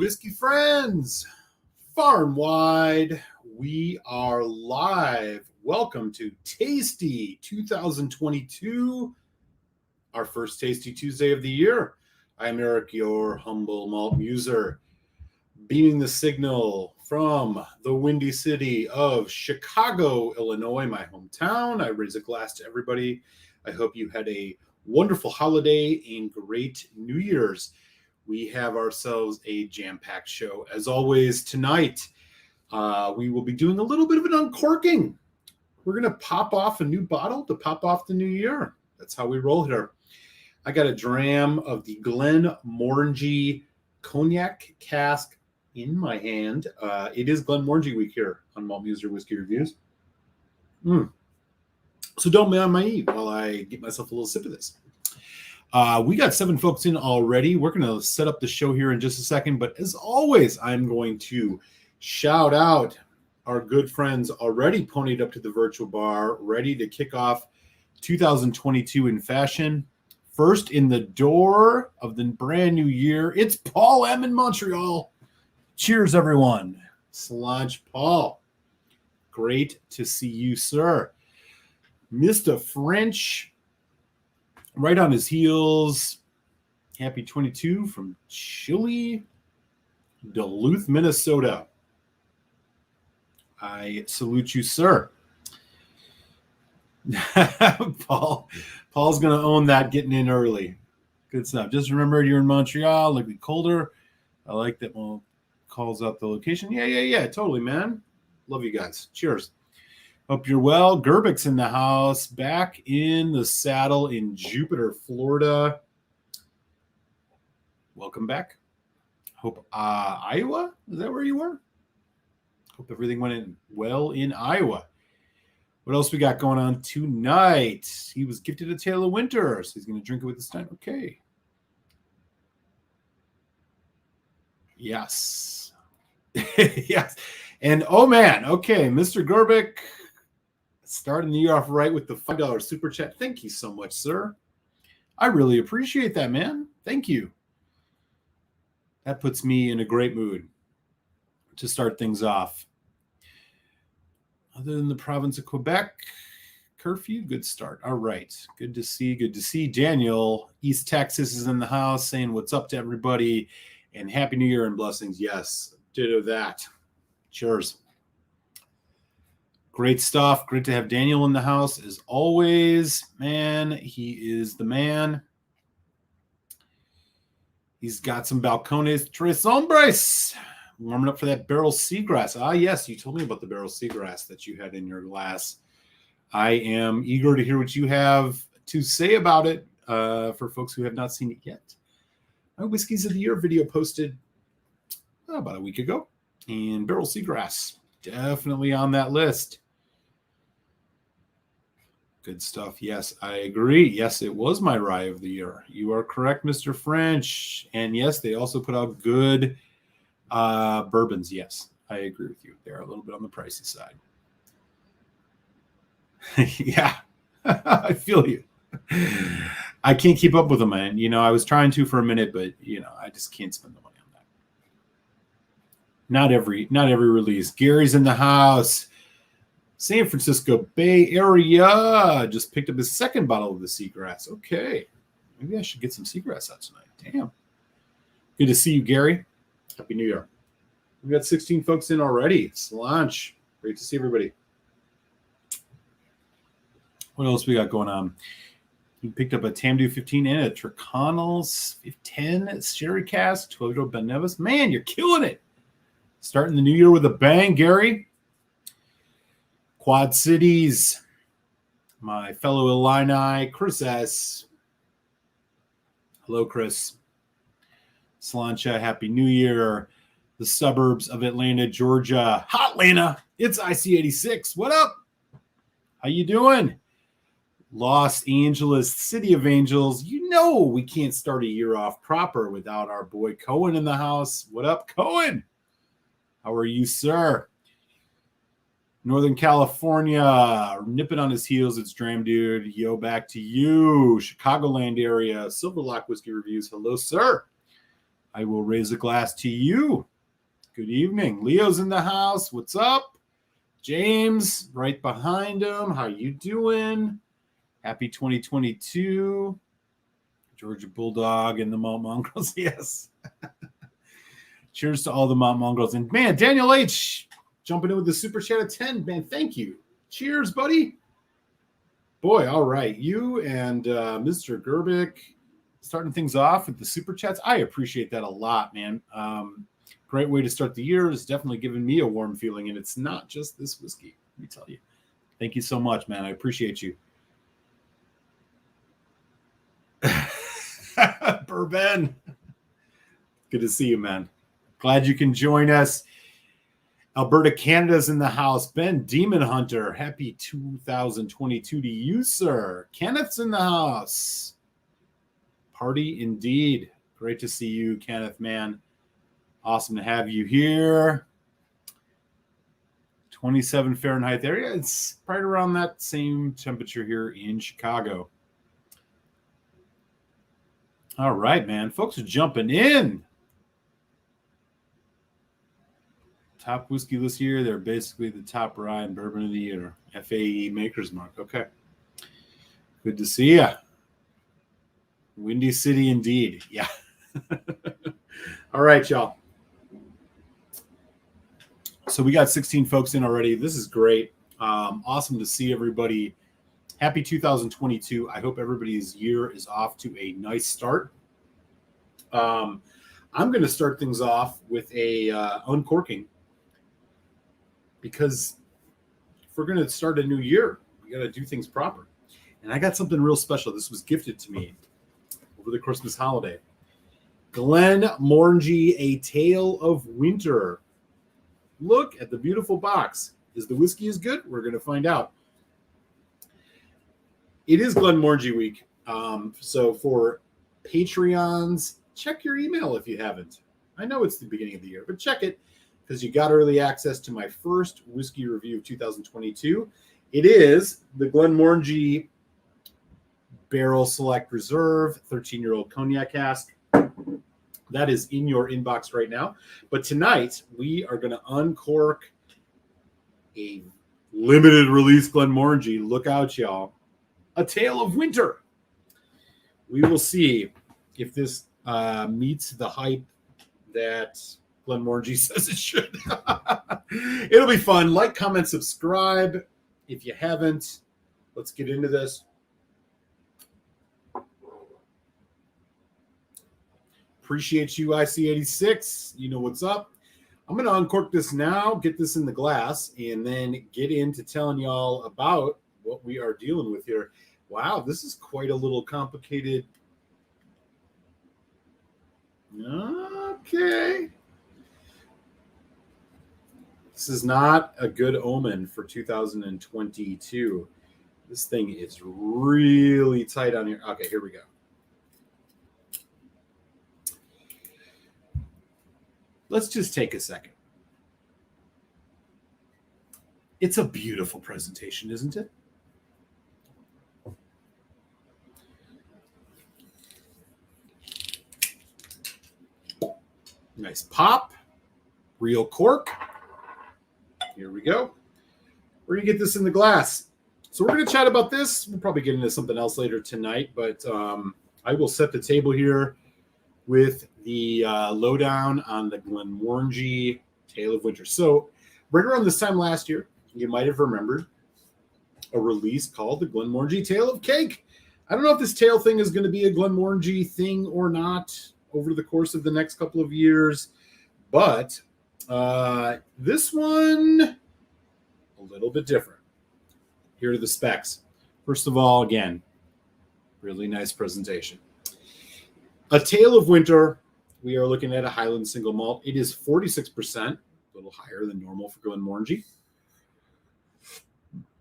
whiskey friends, far and wide, we are live. Welcome to Tasty 2022, our first Tasty Tuesday of the year. I'm Eric, your humble malt muser, beaming the signal from the windy city of Chicago, Illinois, my hometown. I raise a glass to everybody. I hope you had a wonderful holiday and great New Year's. We have ourselves a jam-packed show. As always, tonight, we will be doing a little bit of an uncorking. We're going to pop off a new bottle to pop off the new year. That's how we roll here. I got a dram of the Glenmorangie cognac cask in my hand. It is Glenmorangie week here on Malt Muser Whiskey Reviews. So don't be on my eat while I get myself a little sip of this. We got 7 folks in already. We're going to set up the show here in just a second. But as always, I'm going to shout out our good friends already ponied up to the virtual bar, ready to kick off 2022 in fashion. First in the door of the brand new year, it's Paul M. in Montreal. Cheers, everyone. Sludge Paul. Great to see you, sir. Mr. French, right on his heels. Happy 22 from chilly Duluth, Minnesota. I salute you, sir. Paul's going to own that getting in early. Good stuff. Just remember you're in Montreal. It'll be colder. I like that one calls out the location. Yeah. Totally, man. Love you guys. Cheers. Hope you're well. Gerbick's in the house, back in the saddle in Jupiter, Florida. Welcome back. Hope Iowa, is that where you were? Hope everything went in well in Iowa. What else we got going on tonight? He was gifted a Tale of Winter, so he's going to drink it with his time. Okay. Yes. Yes. And oh man, okay, Mr. Gerbick. Starting the year off right with the $5 super chat. Thank you so much, sir. I really appreciate that, man. Thank you. That puts me in a great mood to start things off. Other than the province of Quebec, curfew, good start. All right. Good to see. Daniel, East Texas, is in the house saying what's up to everybody and Happy New Year and blessings. Yes, ditto that. Cheers. Great stuff. Great to have Daniel in the house as always. Man, he is the man. He's got some Balcones Tres Hombres. Warming up for that barrel seagrass. Ah, yes, you told me about the barrel seagrass that you had in your glass. I am eager to hear what you have to say about it for folks who have not seen it yet. My Whiskeys of the Year video posted about a week ago. And barrel seagrass, definitely on that list. Good stuff. Yes, I agree. Yes, it was my rye of the year. You are correct, Mr. French. And yes, they also put out good bourbons. Yes, I agree with you. They're a little bit on the pricey side. Yeah, I feel you. I can't keep up with them, man. You know, I was trying to for a minute, but, you know, I just can't spend the money on that. Not every release. Gary's in the house. San Francisco Bay Area just picked up his second bottle of the seagrass. Okay. Maybe I should get some seagrass out tonight. Damn. Good to see you, Gary. Happy New Year. We've got 16 folks in already. Slanch. Great to see everybody. What else we got going on? He picked up a Tamdu 15 and a Triconals 10 Sherry Cask, 12-year-old Ben Nevis. Man, you're killing it. Starting the new year with a bang, Gary. Quad Cities, my fellow Illini, Chris S. Hello, Chris. Slancha, Happy New Year. The suburbs of Atlanta, Georgia. Hot Atlanta. It's IC86. What up? How you doing? Los Angeles, City of Angels. You know we can't start a year off proper without our boy Cohen in the house. What up, Cohen? How are you, sir? Northern California, nipping on his heels. It's Dram Dude. Yo, back to you. Chicagoland area. Silverlock Whiskey Reviews. Hello, sir. I will raise a glass to you. Good evening. Leo's in the house. What's up? James, right behind him. How you doing? Happy 2022. Georgia Bulldog and the Mount Mongrels. Yes. Cheers to all the Mount Mongrels. And man, Daniel H. jumping in with the super chat of 10. Man, thank you. Cheers, buddy. Boy, all right. You and Mr. Gerbic starting things off with the super chats. I appreciate that a lot, man. Great way to start the year. Is definitely giving me a warm feeling, and it's not just this whiskey. Let me tell you. Thank you so much, man. I appreciate you. Bourbon. Good to see you, man. Glad you can join us. Alberta, Canada's in the house. Ben Demon Hunter, happy 2022 to you, sir. Kenneth's in the house. Party indeed. Great to see you, Kenneth, man. Awesome to have you here. 27 Fahrenheit area. It's right around that same temperature here in Chicago. All right, man. Folks are jumping in. Top whiskey this year. They're basically the top rye and bourbon of the year. FAE Maker's Mark. Okay. Good to see ya. Windy City indeed. Yeah. All right, y'all. So we got 16 folks in already. This is great. Awesome to see everybody. Happy 2022. I hope everybody's year is off to a nice start. I'm going to start things off with a uncorking, because if we're going to start a new year, we got to do things proper. And I got something real special. This was gifted to me over the Christmas holiday. Glenmorangie, A Tale of Winter. Look at the beautiful box. Is the whiskey as good? We're going to find out. It is Glenmorangie week. So for Patreons, check your email if you haven't. I know it's the beginning of the year, but check it, because you got early access to my first whiskey review of 2022. It is the Glenmorangie Barrel Select Reserve 13-year-old cognac cask. That is in your inbox right now. But tonight, we are going to uncork a limited release Glenmorangie. Look out, y'all. A Tale of Winter. We will see if this meets the hype that Glenmorangie says it should. It'll be fun. Like, comment, subscribe if you haven't. Let's get into this. Appreciate you, IC86. You know what's up. I'm going to uncork this now, get this in the glass, and then get into telling y'all about what we are dealing with here. Wow, this is quite a little complicated. Okay. This is not a good omen for 2022. This thing is really tight on here. Okay, here we go. Let's just take a second. It's a beautiful presentation, isn't it? Nice pop. Real cork. Here we go. We're going to get this in the glass. So we're going to chat about this. We'll probably get into something else later tonight, but I will set the table here with the lowdown on the Glenmorangie Tale of Winter. So right around this time last year, you might have remembered a release called the Glenmorangie Tale of Cake. I don't know if this tail thing is going to be a Glenmorangie thing or not over the course of the next couple of years, but this one, a little bit different. Here are the specs. First of all, again, really nice presentation. A Tale of Winter, we are looking at a Highland single malt. It is 46%, a little higher than normal for Glenmorangie.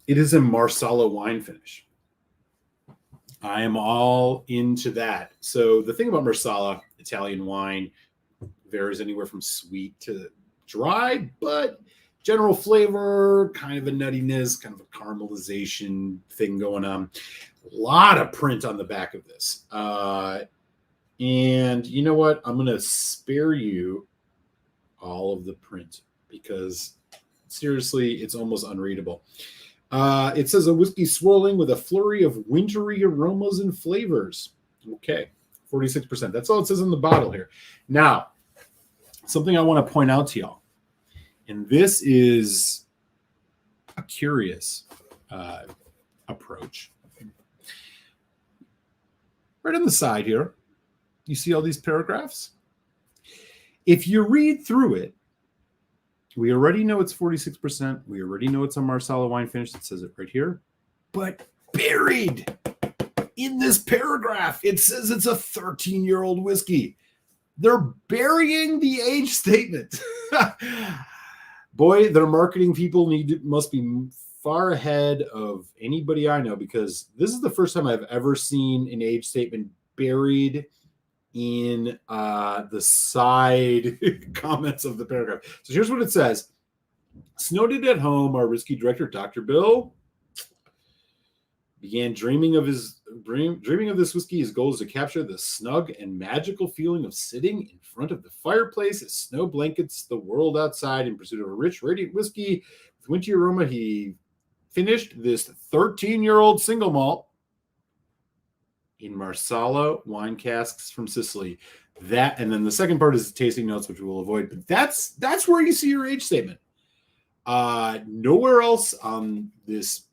It is a marsala wine finish. I am all into that. So the thing about marsala, Italian wine, varies anywhere from sweet to dry, but general flavor, kind of a nuttiness, kind of a caramelization thing going on. A lot of print on the back of this. And you know what? I'm going to spare you all of the print because seriously, it's almost unreadable. It says a whiskey swirling with a flurry of wintry aromas and flavors. Okay, 46%. That's all it says in the bottle here. Now, something I want to point out to y'all, and this is a curious approach. Right on the side here, you see all these paragraphs? If you read through it, we already know it's 46%. We already know it's a marsala wine finish. It says it right here. But buried in this paragraph, it says it's a 13-year-old whiskey. They're burying the age statement. Boy, their marketing people must be far ahead of anybody I know, because this is the first time I've ever seen an age statement buried in the side comments of the paragraph. So here's what it says. Snowed at home, our whiskey director, Dr. Bill, began dreaming of this whiskey. His goal is to capture the snug and magical feeling of sitting in front of the fireplace as snow blankets the world outside in pursuit of a rich, radiant whiskey with wintry aroma. He finished this 13-year-old single malt in marsala wine casks from Sicily. That, and then the second part is the tasting notes, which we will avoid. But that's where you see your age statement. Nowhere else on this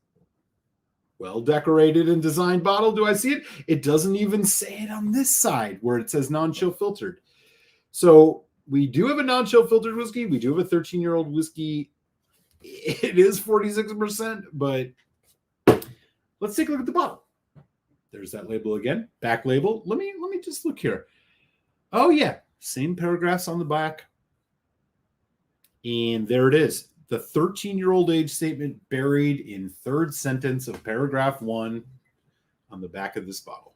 well-decorated and designed bottle do I see it. It doesn't even say it on this side where it says non-chill filtered. So we do have a non-chill filtered whiskey. We do have a 13-year-old whiskey. It is 46%, but let's take a look at the bottle. There's that label again. Back label. Let me just look here. Oh yeah, same paragraphs on the back. And there it is. The 13-year-old age statement buried in third sentence of paragraph 1 on the back of this bottle.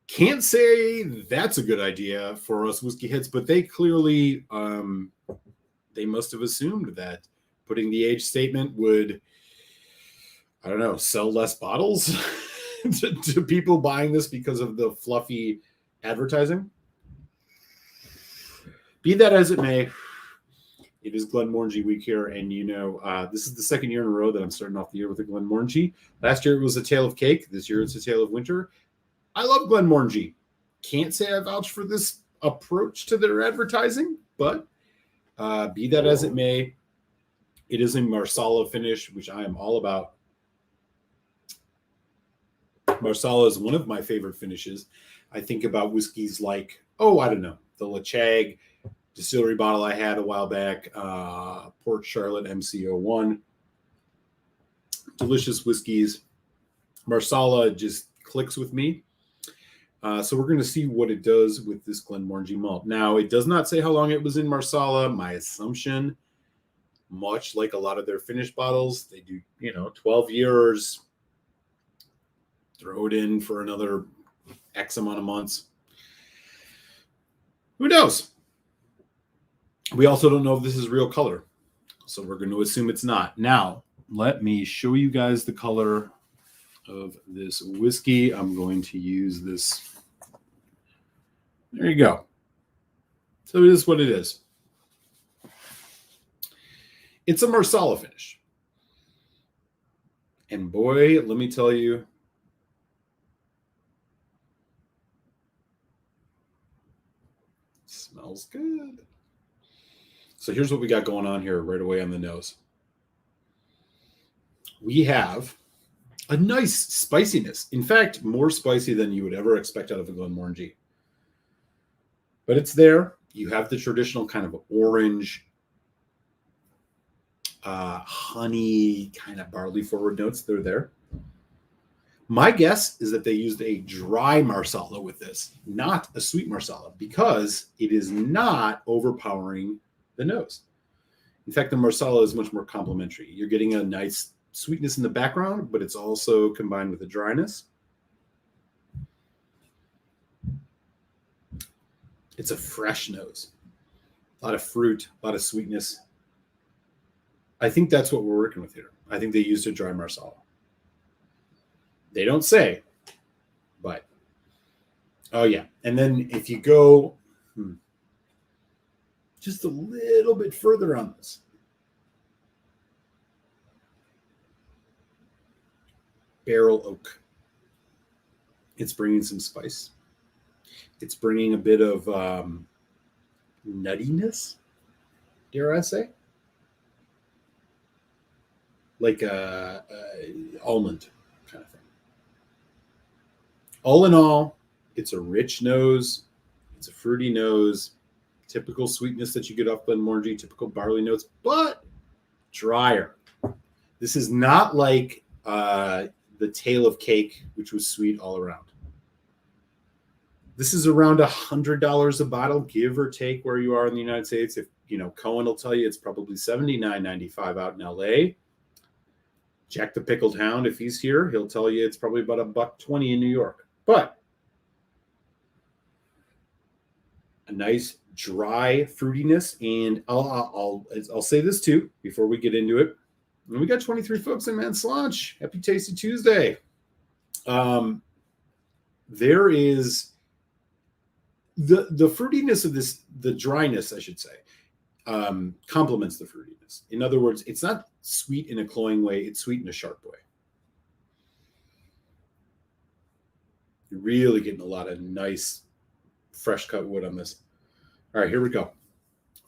Can't say that's a good idea for us whiskey heads, but they clearly they must have assumed that putting the age statement would, I don't know, sell less bottles to people buying this because of the fluffy advertising. Be that as it may, it is Glenmorangie week here, and this is the second year in a row that I'm starting off the year with a Glenmorangie. Last year it was a Tale of Cake. This year it's a Tale of Winter. I love Glenmorangie. Can't say I vouch for this approach to their advertising, but be that as it may, it is a marsala finish, which I am all about. Marsala is one of my favorite finishes. I think about whiskeys like, the Lachag distillery bottle I had a while back, Port Charlotte MC01. Delicious whiskeys. Marsala just clicks with me. So we're going to see what it does with this Glenmorangie malt. Now, it does not say how long it was in marsala. My assumption, much like a lot of their finished bottles, they do, 12 years, throw it in for another X amount of months. Who knows? We also don't know if this is real color, so we're going to assume it's not. Now, let me show you guys the color of this whiskey. I'm going to use this. There you go. So it is what it is. It's a marsala finish. And boy, let me tell you, smells good. So here's what we got going on here right away on the nose. We have a nice spiciness. In fact, more spicy than you would ever expect out of a Glenmorangie. But it's there. You have the traditional kind of orange, honey, kind of barley forward notes. They're there. My guess is that they used a dry marsala with this, not a sweet marsala, because it is not overpowering the nose. In fact, the marsala is much more complementary. You're getting a nice sweetness in the background, but it's also combined with a dryness. It's a fresh nose. A lot of fruit, a lot of sweetness. I think that's what we're working with here. I think they used a dry marsala. They don't say, but Oh, yeah. And then if you go just a little bit further on this, barrel oak. It's bringing some spice. It's bringing a bit of nuttiness, dare I say? Like a almond kind of thing. All in all, it's a rich nose. It's a fruity nose. Typical sweetness that you get off Glenmorangie, typical barley notes, but drier. This is not like the Tale of Cake, which was sweet all around. This is around $100 a bottle, give or take where you are in the United States. If Cohen will tell you it's probably $79.95 out in LA. Jack the Pickled Hound, if he's here, he'll tell you it's probably about $1.20 in New York. But a nice dry fruitiness, and I'll say this too before we get into it. And we got 23 folks in Man's Lunch. Happy Tasty Tuesday. There is the fruitiness of this, the dryness, I should say, complements the fruitiness. In other words, it's not sweet in a cloying way, it's sweet in a sharp way. You're really getting a lot of nice fresh cut wood on this. All right, here we go.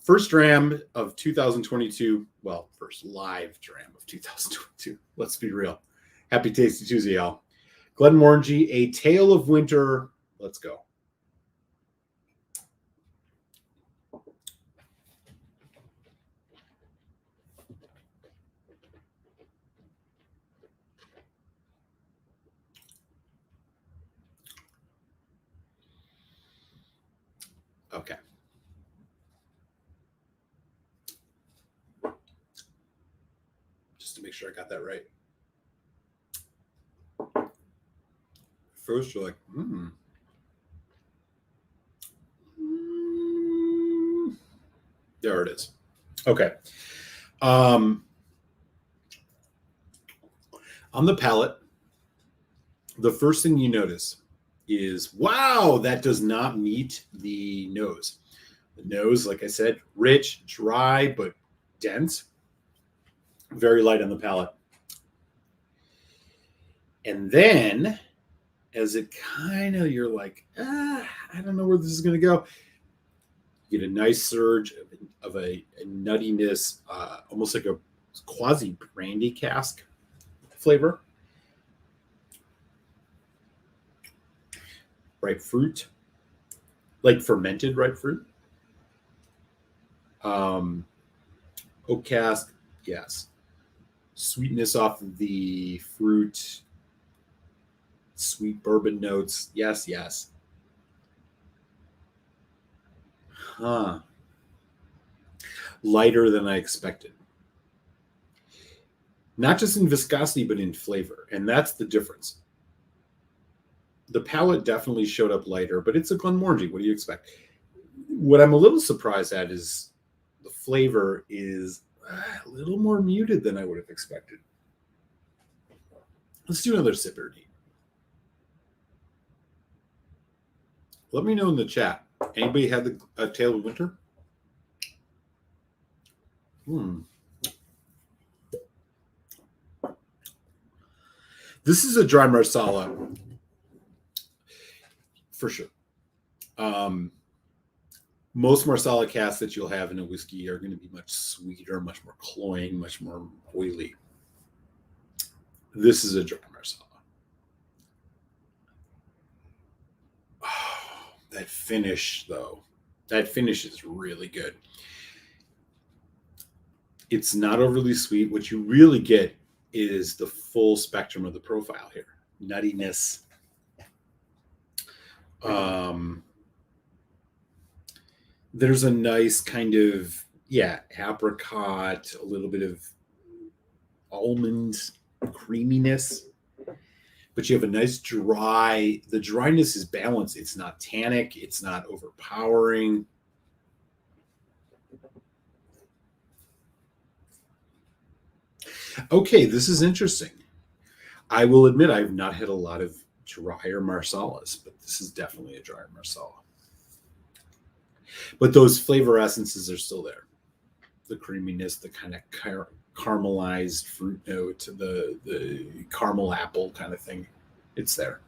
First dram of 2022. Well, first live dram of 2022. Let's be real. Happy Tasty Tuesday, y'all. Glenmorangie, A Tale of Winter. Let's go. Okay. Just to make sure I got that right. First, you're like, There it is. Okay. On the palate, the first thing you notice is, wow, that does not meet the nose. The nose, like I said, rich, dry, but dense. Very light on the palate. And then, as it kind of, you're like, I don't know where this is going to go. You get a nice surge of a nuttiness, almost like a quasi brandy cask flavor. Ripe fruit, like fermented ripe fruit. Oak cask, yes. Sweetness off of the fruit. Sweet bourbon notes, yes, yes. Lighter than I expected. Not just in viscosity, but in flavor. And that's the difference. The palate definitely showed up lighter, but it's a Glenmorangie. What do you expect? What I'm a little surprised at is the flavor is a little more muted than I would have expected. Let's do another sip here, Dean. Let me know in the chat. Anybody had a Tale of Winter? This is a dry marsala, for sure. Most marsala casks that you'll have in a whiskey are going to be much sweeter, much more cloying, much more oily. This is a dry marsala. Oh, that finish, though. That finish is really good. It's not overly sweet. What you really get is the full spectrum of the profile here. Nuttiness. There's a nice kind of, apricot, a little bit of almond creaminess. But you have a nice dry, the dryness is balanced. It's not tannic. It's not overpowering. Okay, this is interesting. I will admit I've not had a lot of drier marsalas, but this is definitely a drier marsala. But those flavor essences are still there. The creaminess, the kind of caramelized fruit note, the caramel apple kind of thing. It's there.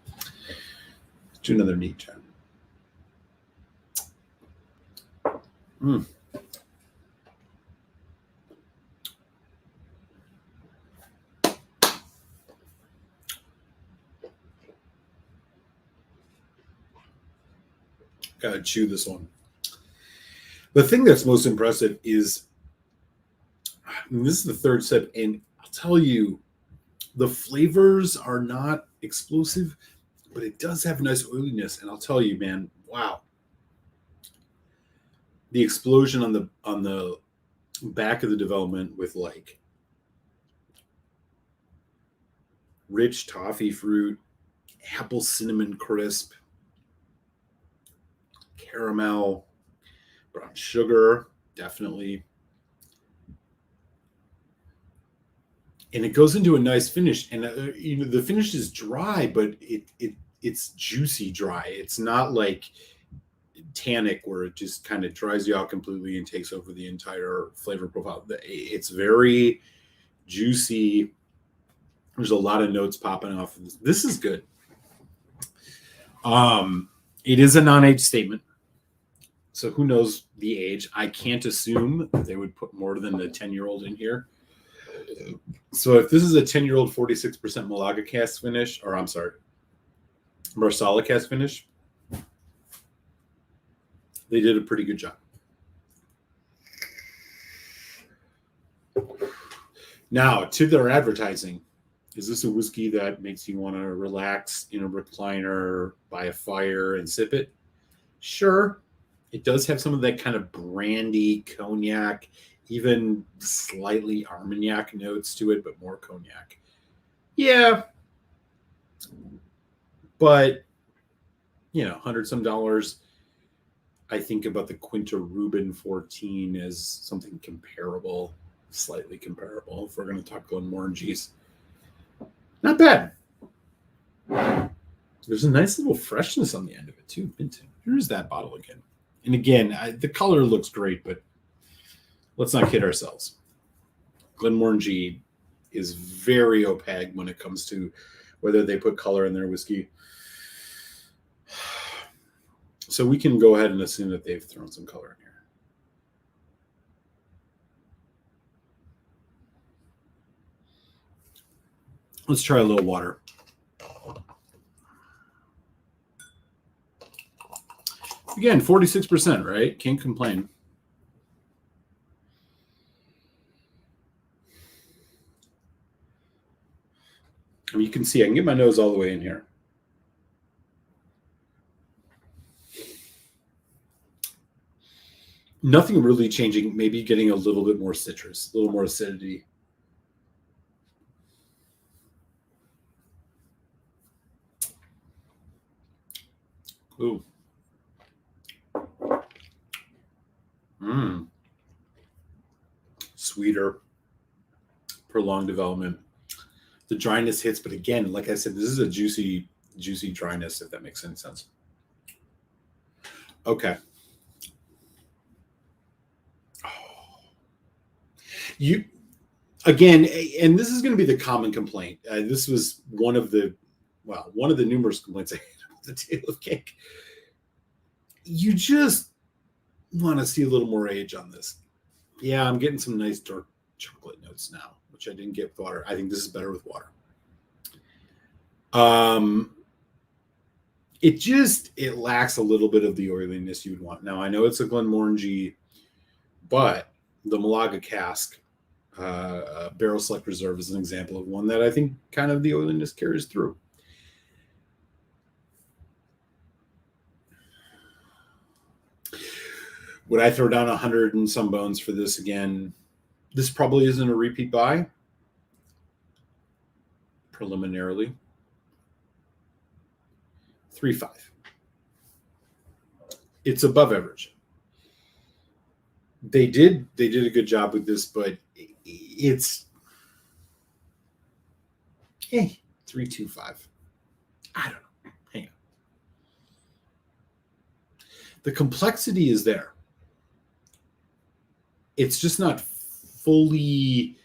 Let's do another neat job. Gotta chew this one. The thing that's most impressive is, and this is the third sip, and I'll tell you, the flavors are not explosive, but it does have a nice oiliness. And I'll tell you, man, wow. The explosion on the back of the development with like rich toffee fruit, apple cinnamon crisp, caramel, brown sugar, definitely. And it goes into a nice finish. And the finish is dry, but it's juicy dry. It's not like tannic where it just kind of dries you out completely and takes over the entire flavor profile. It's very juicy. There's a lot of notes popping off of this. This is good. It is a non-age statement. So who knows the age? I can't assume they would put more than the 10-year-old in here. So if this is a 10-year-old 46% Malaga cask finish, or I'm sorry, Marsala cask finish, they did a pretty good job. Now, to their advertising, is this a whiskey that makes you want to relax in a recliner by a fire and sip it? Sure. It does have some of that kind of brandy, cognac, even slightly Armagnac notes to it, but more cognac. Yeah. But, $100 some. I think about the Quinta Rubin 14 as something comparable, slightly comparable, if we're going to talk Glenmorangies. Not bad. There's a nice little freshness on the end of it, too. Here's that bottle again. And again, the color looks great, but let's not kid ourselves. Glenmorangie is very opaque when it comes to whether they put color in their whiskey. So we can go ahead and assume that they've thrown some color in here. Let's try a little water. Again, 46%, right? Can't complain. I mean, you can see I can get my nose all the way in here. Nothing really changing, maybe getting a little bit more citrus, a little more acidity. Ooh. Sweeter, prolonged development. The dryness hits, but again, like I said, this is a juicy dryness, if that makes any sense. Okay. You again, and this is going to be the common complaint. This was one of the numerous complaints I had about the table of cake. You just want to see a little more age on this. Yeah, I'm getting some nice dark chocolate notes now, which I didn't get with water. I think this is better with water. It lacks a little bit of the oiliness you would want. Now, I know it's a Glenmorangie, but the Malaga cask, Barrel Select Reserve, is an example of one that I think kind of the oiliness carries through. Would I throw down 100 and some bones for this again? This probably isn't a repeat buy. Preliminarily. 3.5. It's above average. They did a good job with this, but it's 325. I don't know. Hang on. The complexity is there. It's just not fully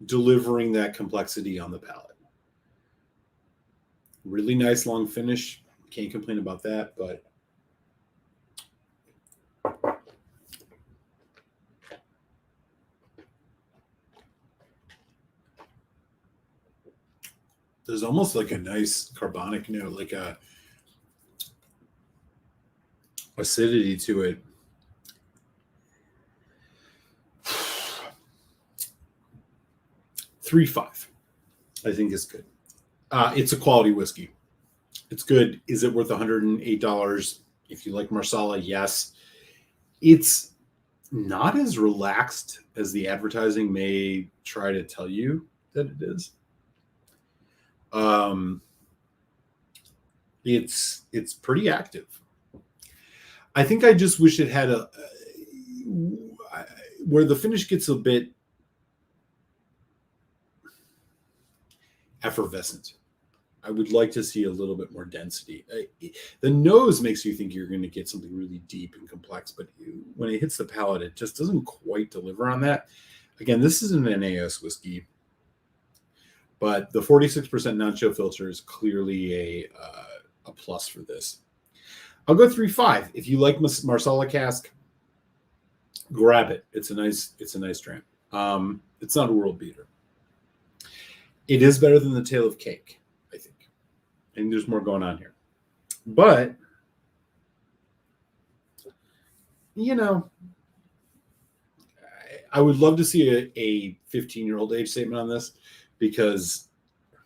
delivering that complexity on the palate. Really nice long finish. Can't complain about that, but there's almost like a nice carbonic note, like a acidity to it. $3.5, I think is good. It's a quality whiskey. It's good. Is it worth $108? If you like marsala, yes. It's not as relaxed as the advertising may try to tell you that it is. It's pretty active. I think I just wish it had where the finish gets a bit effervescent. I would like to see a little bit more density. The nose makes you think you're going to get something really deep and complex, but when it hits the palate, it just doesn't quite deliver on that. Again, this isn't an NAS whiskey, but the 46% non-chill filter is clearly a plus for this. I'll go 3.5. If you like marsala cask, grab it. It's a nice dram. It's not a world beater. It is better than the Tale of Cake, I think. I think there's more going on here. But, you know, I would love to see a 15-year-old age statement on this, because I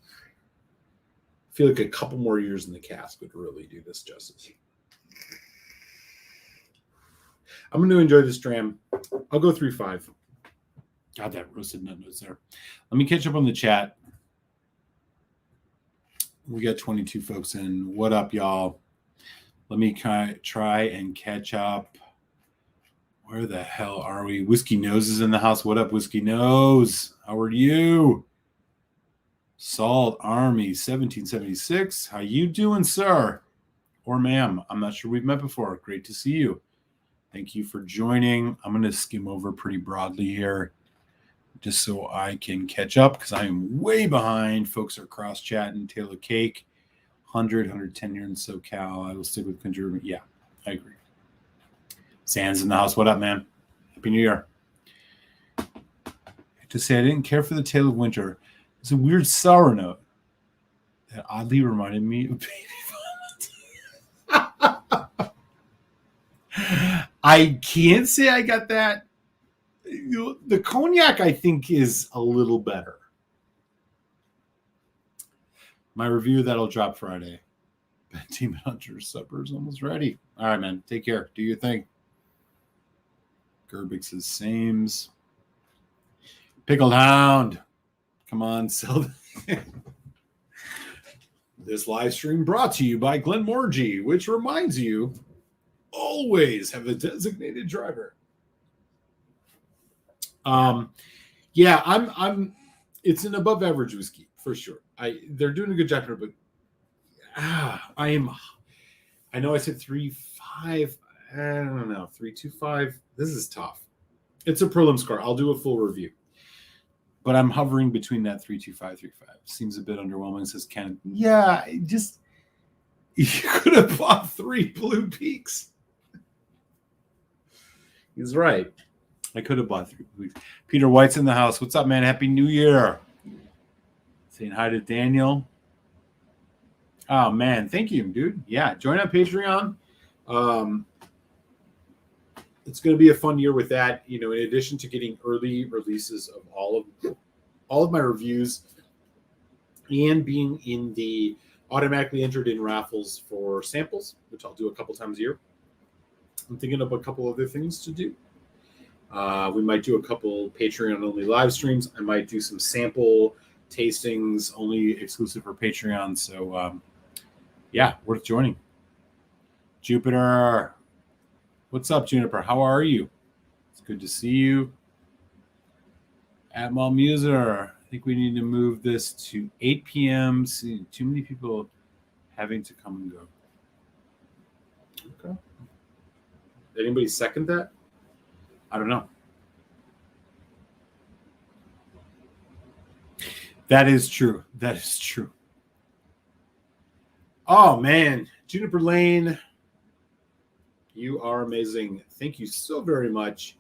feel like a couple more years in the cask would really do this justice. I'm going to enjoy this dram. I'll go 3.5. God, that roasted nut notes there. Let me catch up on the chat. We got 22 folks in. What up, y'all? Let me try and catch up. Where the hell are we? Whiskey Nose is in the house. What up, Whiskey Nose? How are you? Salt Army 1776. How you doing, sir? Or ma'am? I'm not sure we've met before. Great to see you. Thank you for joining. I'm going to skim over pretty broadly here, just so I can catch up, because I am way behind. Folks are cross-chatting. Tale of Cake, 110 here in SoCal. I will stick with country. Yeah, I agree. Sands in the house. What up, man? Happy New Year. I have to say, I didn't care for the Tale of Winter. It's a weird sour note that oddly reminded me of Baby Vomit. I can't say I got that. The cognac, I think, is a little better. My review that'll drop Friday. Team Hunter supper's almost ready. All right, man. Take care. Do your thing. Gerbix says sames. Pickled Hound. Come on, sell. This live stream brought to you by Glenmorangie, which reminds you, always have a designated driver. Yeah, I'm it's an above average whiskey for sure. They're doing a good job here, but I know I said 3.5. I don't know, 3.25. This is tough. It's a prelim score. I'll do a full review, but I'm hovering between that 3.25, 3.5. Seems a bit underwhelming, says Ken. Yeah, just you could have bought 3 Blue Peaks. He's right. I could have bought 3 weeks. Peter White's in the house. What's up, man? Happy New Year. Saying hi to Daniel. Oh, man. Thank you, dude. Yeah, join our Patreon. It's going to be a fun year with that. You know, in addition to getting early releases of all of my reviews and being in the automatically entered in raffles for samples, which I'll do a couple times a year. I'm thinking of a couple other things to do. We might do a couple Patreon-only live streams. I might do some sample tastings only exclusive for Patreon. So, yeah, worth joining. Jupiter. What's up, Juniper? How are you? It's good to see you. Atmal Muser. think we need to move this to 8 p.m. See, too many people having to come and go. Okay. Anybody second that? I don't know. That is true. That is true. Oh, man. Juniper Lane, you are amazing. Thank you so very much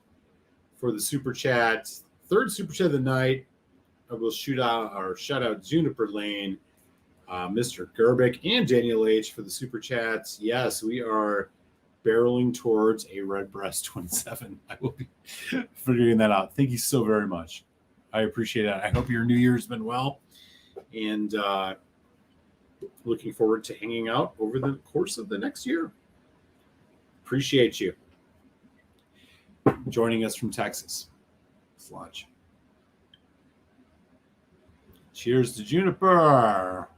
for the super chat. Third super chat of the night. I will shout out Juniper Lane, Mr. Gerbic, and Daniel H. for the super chats. Yes, we are barreling towards a Redbreast 27. I will be figuring that out. Thank you so very much. I appreciate it. I hope your New Year's been well, and looking forward to hanging out over the course of the next year. Appreciate you joining us from Texas. Sludge. Cheers to Juniper.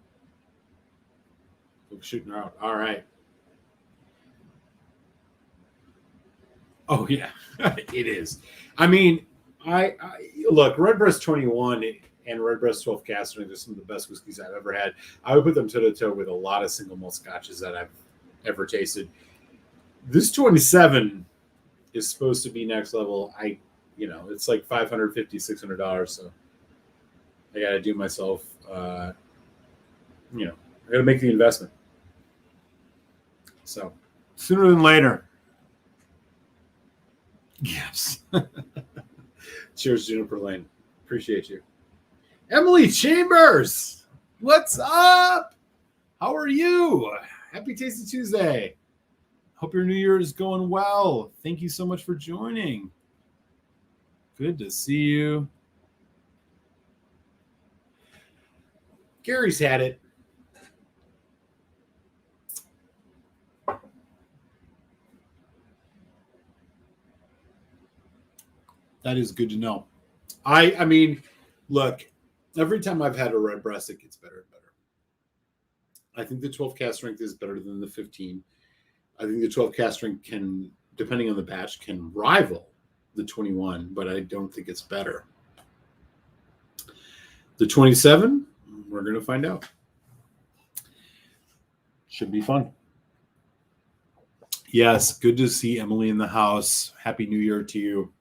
Look, shooting her out. All right. Oh, yeah, it is. I mean, I look, Redbreast 21 and Redbreast 12 Cask Strength are some of the best whiskeys I've ever had. I would put them toe-to-toe with a lot of single malt scotches that I've ever tasted. This 27 is supposed to be next level. It's like $550, $600, so I got to do myself, I got to make the investment. So sooner than later. Yes. Cheers, Juniper Lane. Appreciate you. Emily Chambers, what's up? How are you? Happy Tasty Tuesday. Hope your New Year is going well. Thank you so much for joining. Good to see you. Gary's had it. That is good to know. I mean, look, every time I've had a Redbreast, it gets better and better. I think the 12 Cask Strength is better than the 15. I think the 12 Cask Strength can, depending on the batch, can rival the 21, but I don't think it's better. The 27, we're going to find out. Should be fun. Yes, good to see Emily in the house. Happy New Year to you.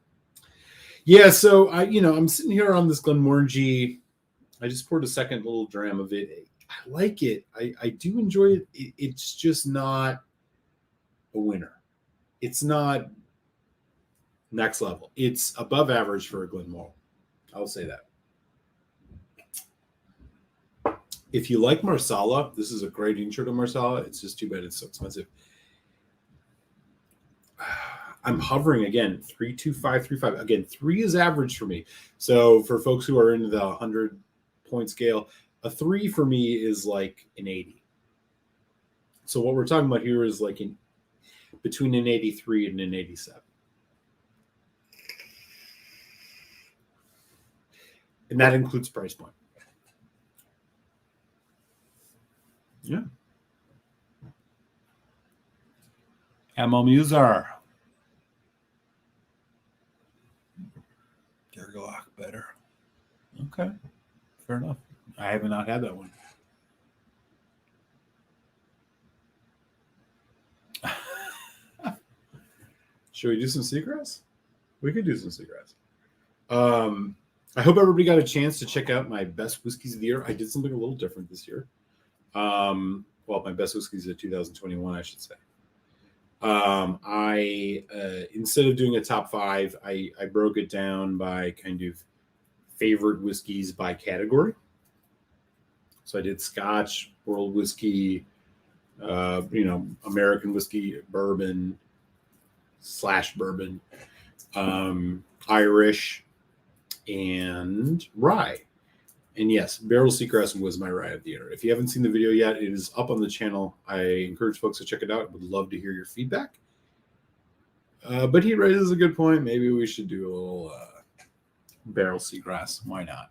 Yeah, so I'm sitting here on this Glenmorangie. I just poured a second little dram of it. I like it. I do enjoy it. It's just not a winner. It's not next level. It's above average for a Glenmorangie. I'll say that. If you like marsala, this is a great intro to marsala. It's just too bad it's so expensive. I'm hovering again, 3.2535. Again, 3 is average for me. So for folks who are into the 100-point scale, a 3 for me is like an 80. So what we're talking about here is like between an 83 and an 87. And that includes price point. Yeah. Ammo Muser. Gergalock better. Okay. Fair enough. I have not had that one. Should we do some seagrass? We could do some seagrass. I hope everybody got a chance to check out my best whiskeys of the year. I did something a little different this year. My best whiskeys of 2021, I should say. Instead of doing a top 5, I broke it down by kind of favorite whiskeys by category. So I did Scotch, world whiskey, American whiskey, bourbon / bourbon, Irish, and rye. And yes, Barrel Seacrest was my rye of the year. If you haven't seen the video yet, it is up on the channel. I encourage folks to check it out. Would love to hear your feedback. But he raises a good point. Maybe we should do a little Barrel Seagrass. Why not?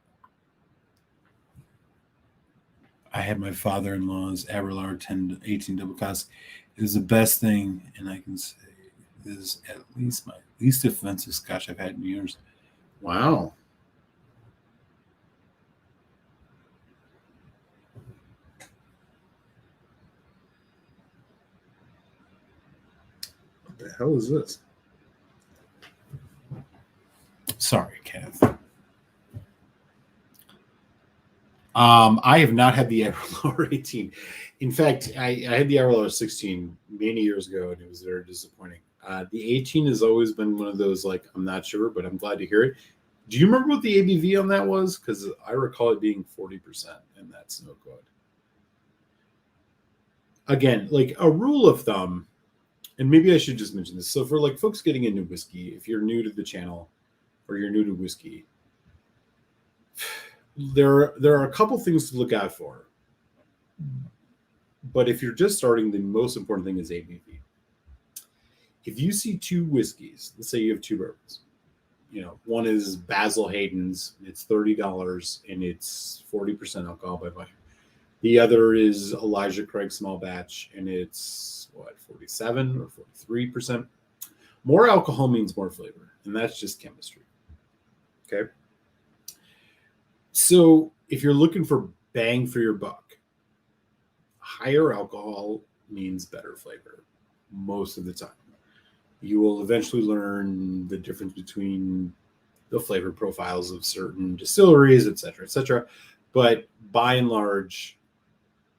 I had my father-in-law's Aberlour 1018 double cask. It is the best thing, and I can say it is at least my least offensive Scotch I've had in years. Wow. The hell is this? Sorry, Kenneth. I have not had the Aerolor 18. In fact, I had the Aerolor 16 many years ago, and it was very disappointing. The 18 has always been one of those, like, I'm not sure, but I'm glad to hear it. Do you remember what the ABV on that was? Because I recall it being 40%, and that's no good. Again, like a rule of thumb, and maybe I should just mention this. So for like folks getting into whiskey, if you're new to the channel or you're new to whiskey, there are a couple things to look out for. But if you're just starting, the most important thing is ABV. If you see two whiskeys, let's say you have two bourbons, one is Basil Hayden's, it's $30 and it's 40% alcohol by volume. The other is Elijah Craig Small Batch, and it's 47 or 43%. More alcohol means more flavor, and that's just chemistry. Okay. So if you're looking for bang for your buck, higher alcohol means better flavor most of the time. You will eventually learn the difference between the flavor profiles of certain distilleries, et cetera, et cetera. But by and large,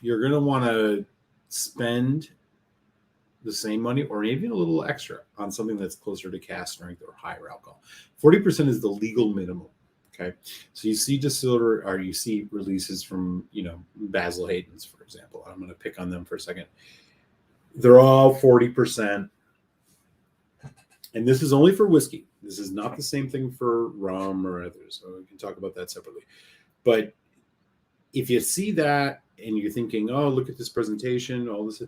you're going to want to spend the same money or even a little extra on something that's closer to cask strength or higher alcohol. 40% is the legal minimum. Okay. So you see distiller, or you see releases from, Basil Hayden's, for example. I'm going to pick on them for a second. They're all 40%. And this is only for whiskey. This is not the same thing for rum or others. So we can talk about that separately. But if you see that and you're thinking, oh, look at this presentation, all this,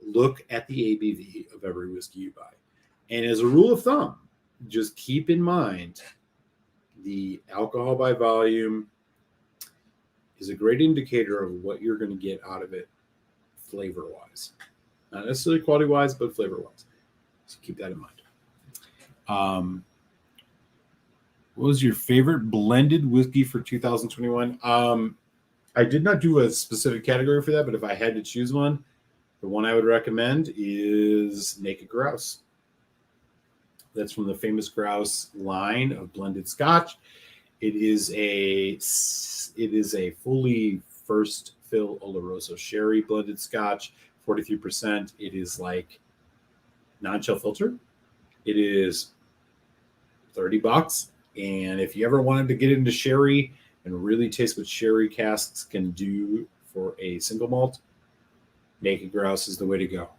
look at the ABV of every whiskey you buy. And as a rule of thumb, just keep in mind the alcohol by volume is a great indicator of what you're going to get out of it flavor-wise. Not necessarily quality-wise, but flavor-wise. So keep that in mind. What was your favorite blended whiskey for 2021? I did not do a specific category for that, but if I had to choose one, the one I would recommend is Naked Grouse. That's from the Famous Grouse line of blended Scotch. It is a fully first fill Oloroso sherry blended Scotch, 43%. It is like non-chill filter. It is $30. And if you ever wanted to get into sherry and really taste what sherry casks can do for a single malt, Naked Grouse is the way to go.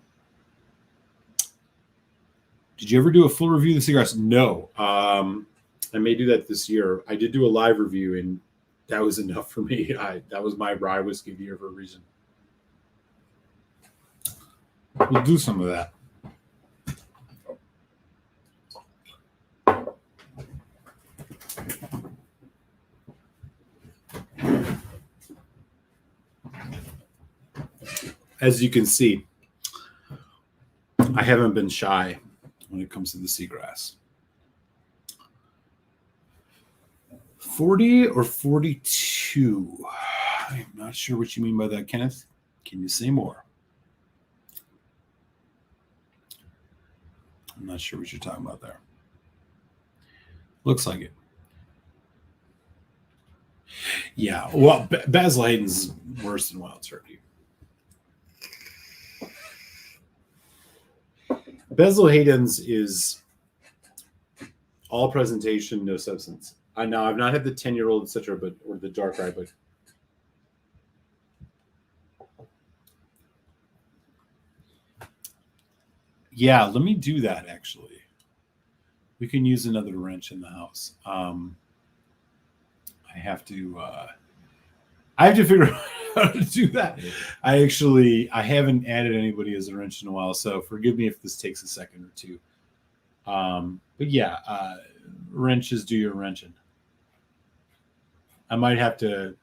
Did you ever do a full review of the Seagrass? No. I may do that this year. I did do a live review, and that was enough for me. That was my rye whiskey of the year for a reason. We'll do some of that. As you can see, I haven't been shy when it comes to the Seagrass. 40 or 42? I'm not sure what you mean by that, Kenneth. Can you say more? I'm not sure what you're talking about there. Looks like it. Yeah, well, Basil Hayden's worse than Wild Turkey. Basil Hayden's is all presentation, no substance. I know I've not had the 10-year-old, etc., or the dark rye, but yeah, let me do that. Actually, we can use another wrench in the house. I have to figure out how to do that. I haven't added anybody as a wrench in a while, so forgive me if this takes a second or two. But yeah, wrenches do your wrenching. I might have to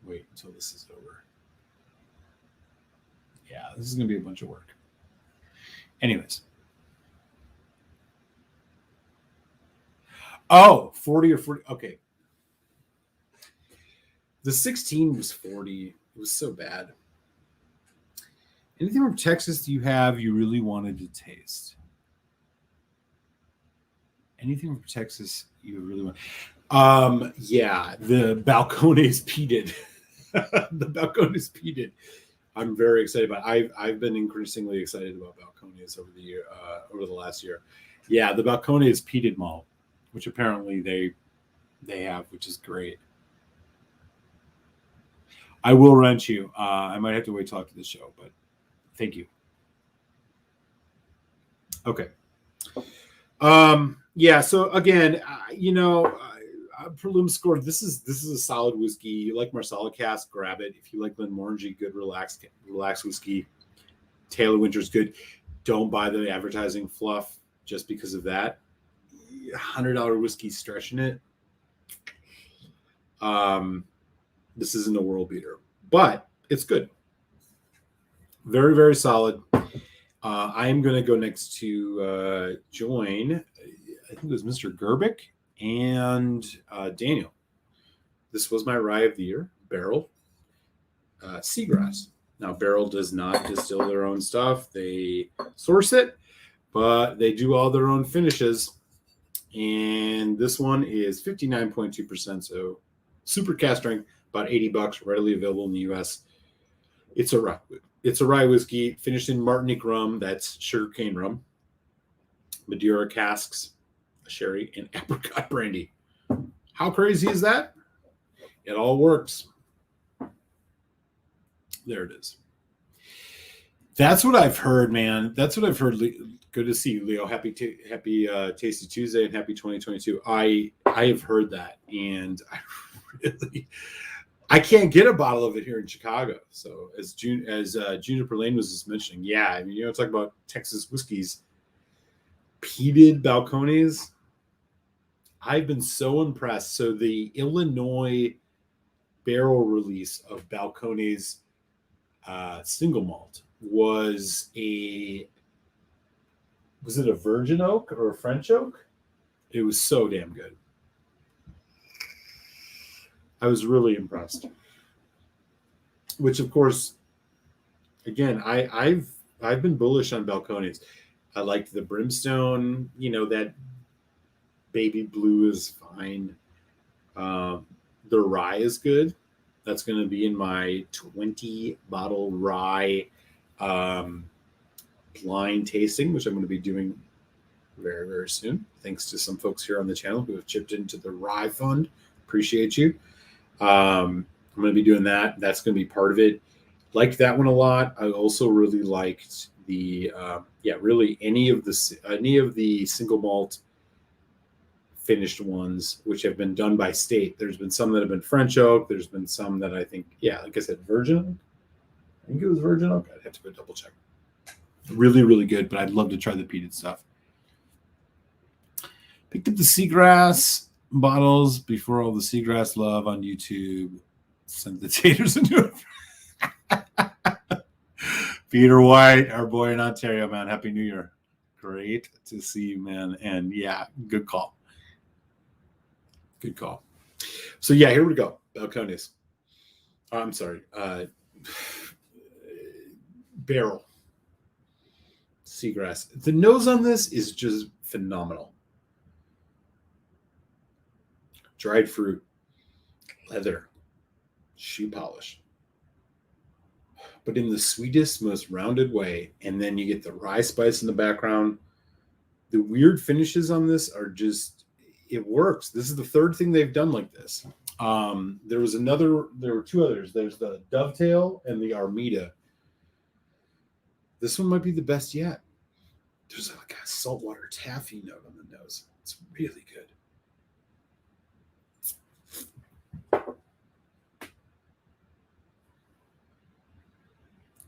wait until this is over. Yeah, this is going to be a bunch of work. Anyways. Oh, 40 or 40. Okay. The 16 was 40. It was so bad. Anything from Texas you really wanted to taste? anything from Texas you really want? Yeah, the Balcones peated. The Balcones peated. I'm very excited about it. I've been increasingly excited about Balcones over the last year. Yeah, the Balcones peated malt, which apparently they have, which is great. I will rent you. I might have to wait till after the show, but thank you. Okay. Yeah. So again, prelim score. This is a solid whiskey. You like Marsala cask, grab it. If you like Glenmorangie, good relax whiskey. Taylor Winter's good. Don't buy the advertising fluff just because of that. $100 whiskey stretching it. This isn't a world beater, but it's good. Very, very solid. I am going to go next to join, I think it was Mr. Gerbic and Daniel. This was my rye of the year, Barrel Seagrass. Now, Barrel does not distill their own stuff. They source it, but they do all their own finishes. And this one is 59.2%, so super cast strength, about $80, readily available in the U.S. It's a rye whiskey finished in Martinique rum. That's sugarcane rum, Madeira casks, sherry, and apricot brandy. How crazy is that? It all works. There it is. That's what I've heard, man. That's what I've heard. Good to see you, Leo. Happy Tasty Tuesday and happy 2022. I have heard that, and I can't get a bottle of it here in Chicago. So as Juniper Lane was just mentioning, yeah, I mean, talk about Texas whiskeys, peated Balcones. I've been so impressed. So the Illinois barrel release of Balcones single malt was it a virgin oak or a French oak? It was so damn good. I was really impressed. Which, of course, again, I've been bullish on Balcones. I liked the brimstone. That baby blue is fine. The rye is good. That's going to be in my 20-bottle rye blind tasting, which I'm going to be doing very, very soon. Thanks to some folks here on the channel who have chipped into the rye fund. Appreciate you. I'm going to be doing that. That's going to be part of it. Liked that one a lot. I also really liked the really any of the single malt finished ones, which have been done by state. There's been some that have been French oak. There's been some that I think, like I said, virgin oak. I think it was virgin oak. I'd have to go double check. Really, really good, but I'd love to try the peated stuff. Picked up the Seagrass bottles before all the Seagrass love on YouTube. Sent the taters into it. Peter White, our boy in Ontario, man. Happy New Year. Great to see you, man. And yeah, good call. Good call. So yeah, here we go. Balcones. I'm sorry. Barrel. Seagrass. The nose on this is just phenomenal. Dried fruit, leather, shoe polish, but in the sweetest, most rounded way. And then you get the rye spice in the background. The weird finishes on this are just, it works. This is the third thing they've done like this. There were two others. There's the Dovetail and the Armida. This one might be the best yet. There's like a saltwater taffy note on the nose. It's really good.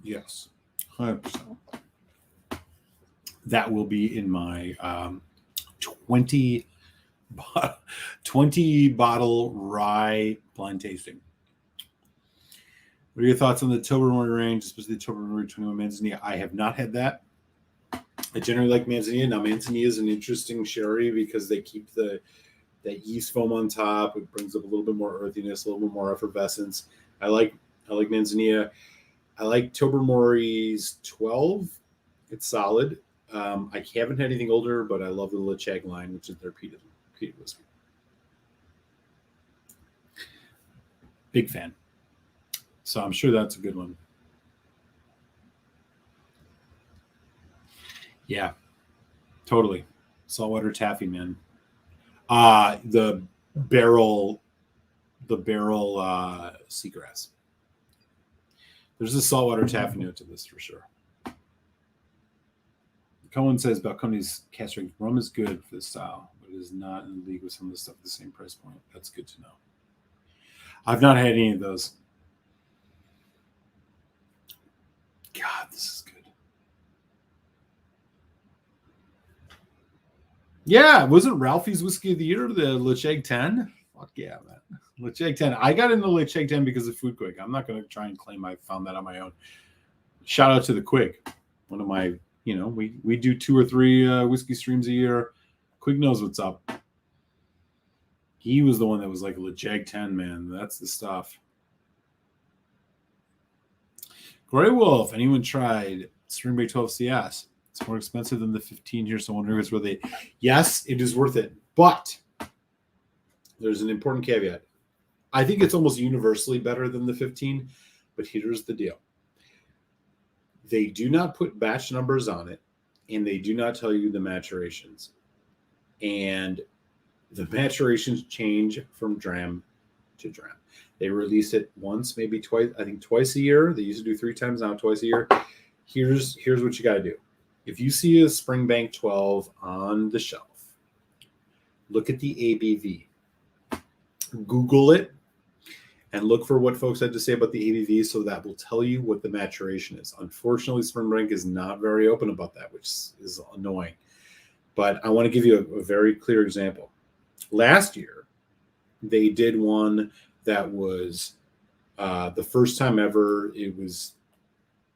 Yes, 100%. That will be in my 20 bottle rye blind tasting. What are your thoughts on the Tobermory range, especially the Tobermory 21 Manzanilla? I have not had that. I generally like Manzanilla. Now, Manzanilla is an interesting sherry because they keep that yeast foam on top. It brings up a little bit more earthiness, a little bit more effervescence. I like Manzanilla. I like Tobermory's 12. It's solid. I haven't had anything older, but I love the Lechag line, which is their peated whiskey. Big fan. So I'm sure that's a good one. Yeah, totally. Saltwater taffy, man. The barrel seagrass. There's a saltwater taffy note to this for sure. Cohen says Balcones cast strength rum is good for the style, but it is not in the league with some of the stuff at the same price point. That's good to know. I've not had any of those. God, this is good. Yeah, wasn't Ralphie's Whiskey of the Year the Lechag 10? Fuck yeah, man. Lechag 10. I got into Lechag 10 because of Food Quick. I'm not going to try and claim I found that on my own. Shout out to the Quick. One of my, we do 2 or 3 whiskey streams a year. Quick knows what's up. He was the one that was like Lechag 10, man. That's the stuff. Grey Wolf. Anyone tried Springbank 12 CS? It's more expensive than the 15 here, so I wonder if it's worth it. Yes, it is worth it, but there's an important caveat. I think it's almost universally better than the 15, but here's the deal. They do not put batch numbers on it, and they do not tell you the maturations. And the maturations change from dram to dram. They release it once, maybe twice, I think twice a year. They used to do 3 times, now twice a year. Here's what you got to do. If you see a Springbank 12 on the shelf, look at the ABV. Google it and look for what folks had to say about the ABV, so that will tell you what the maturation is. Unfortunately, Springbank is not very open about that, which is annoying. But I want to give you a very clear example. Last year, they did one that was the first time ever. It was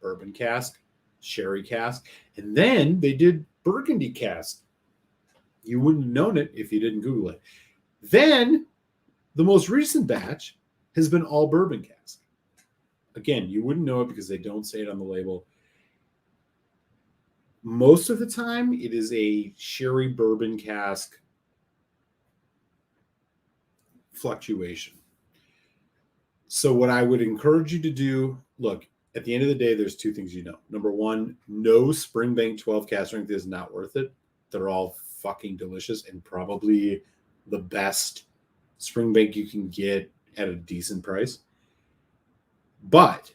bourbon cask, sherry cask, and then they did Burgundy cask. You wouldn't have known it if you didn't Google it. Then the most recent batch has been all bourbon cask. Again, you wouldn't know it because they don't say it on the label. Most of the time, it is a sherry bourbon cask fluctuation. So what I would encourage you to do, look, at the end of the day, there's 2 things you know. Number one, no Springbank 12 cask strength is not worth it. They're all fucking delicious and probably the best Springbank you can get at a decent price. But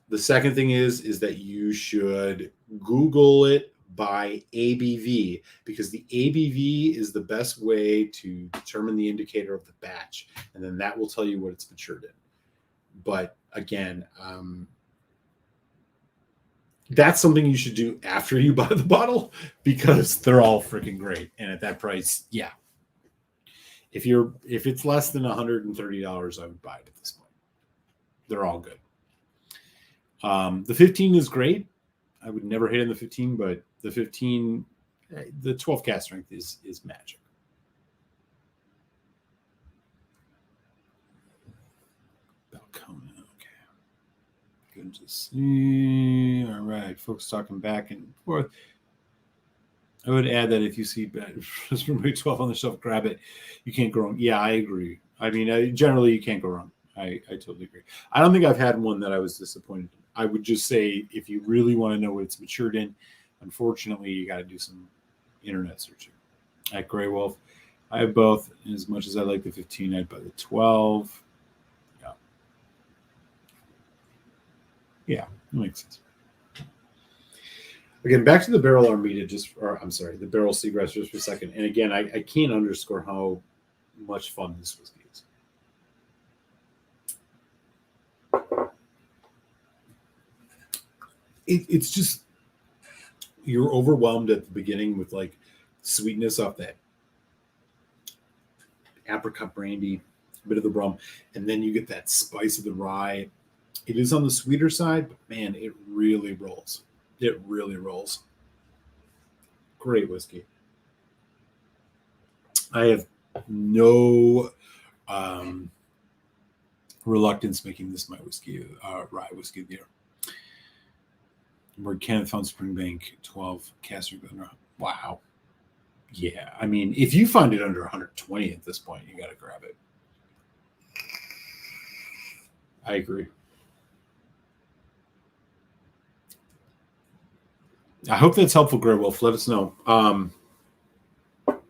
the second thing is that you should Google it by ABV, because the ABV is the best way to determine the indicator of the batch, and then that will tell you what it's matured in. But again, that's something you should do after you buy the bottle, because they're all freaking great. And at that price, yeah. If it's less than $130, I would buy it at this point. They're all good. The 15 is great. I would never hate on the 15, but the 15, the 12 cask strength is magic. Balcona, okay. Good to see. All right, folks talking back and forth. I would add that if you see Springbank 12 on the shelf, grab it. You can't go wrong. Yeah, I agree. I mean, generally you can't go wrong. I totally agree. I don't think I've had one that I was disappointed in. I would just say, if you really want to know what it's matured in, unfortunately, you got to do some internet searching. At Grey Wolf, I have both. As much as I like the 15, I'd buy the 12. Yeah, that makes sense. Again, back to the barrel Armida, the barrel Seagrass just for a second. And again, I can't underscore how much fun this whiskey is. It's just, you're overwhelmed at the beginning with like sweetness off that apricot brandy, a bit of the rum, and then you get that spice of the rye. It is on the sweeter side, but man, it really rolls. It really rolls. Great whiskey. I have no reluctance making this my whiskey, rye whiskey of the year. Where Kenneth found Springbank 12 caster. Wow. Yeah, I mean, if you find it under 120 at this point, you got to grab it. I agree. I hope that's helpful, Grey Wolf. Let us know. What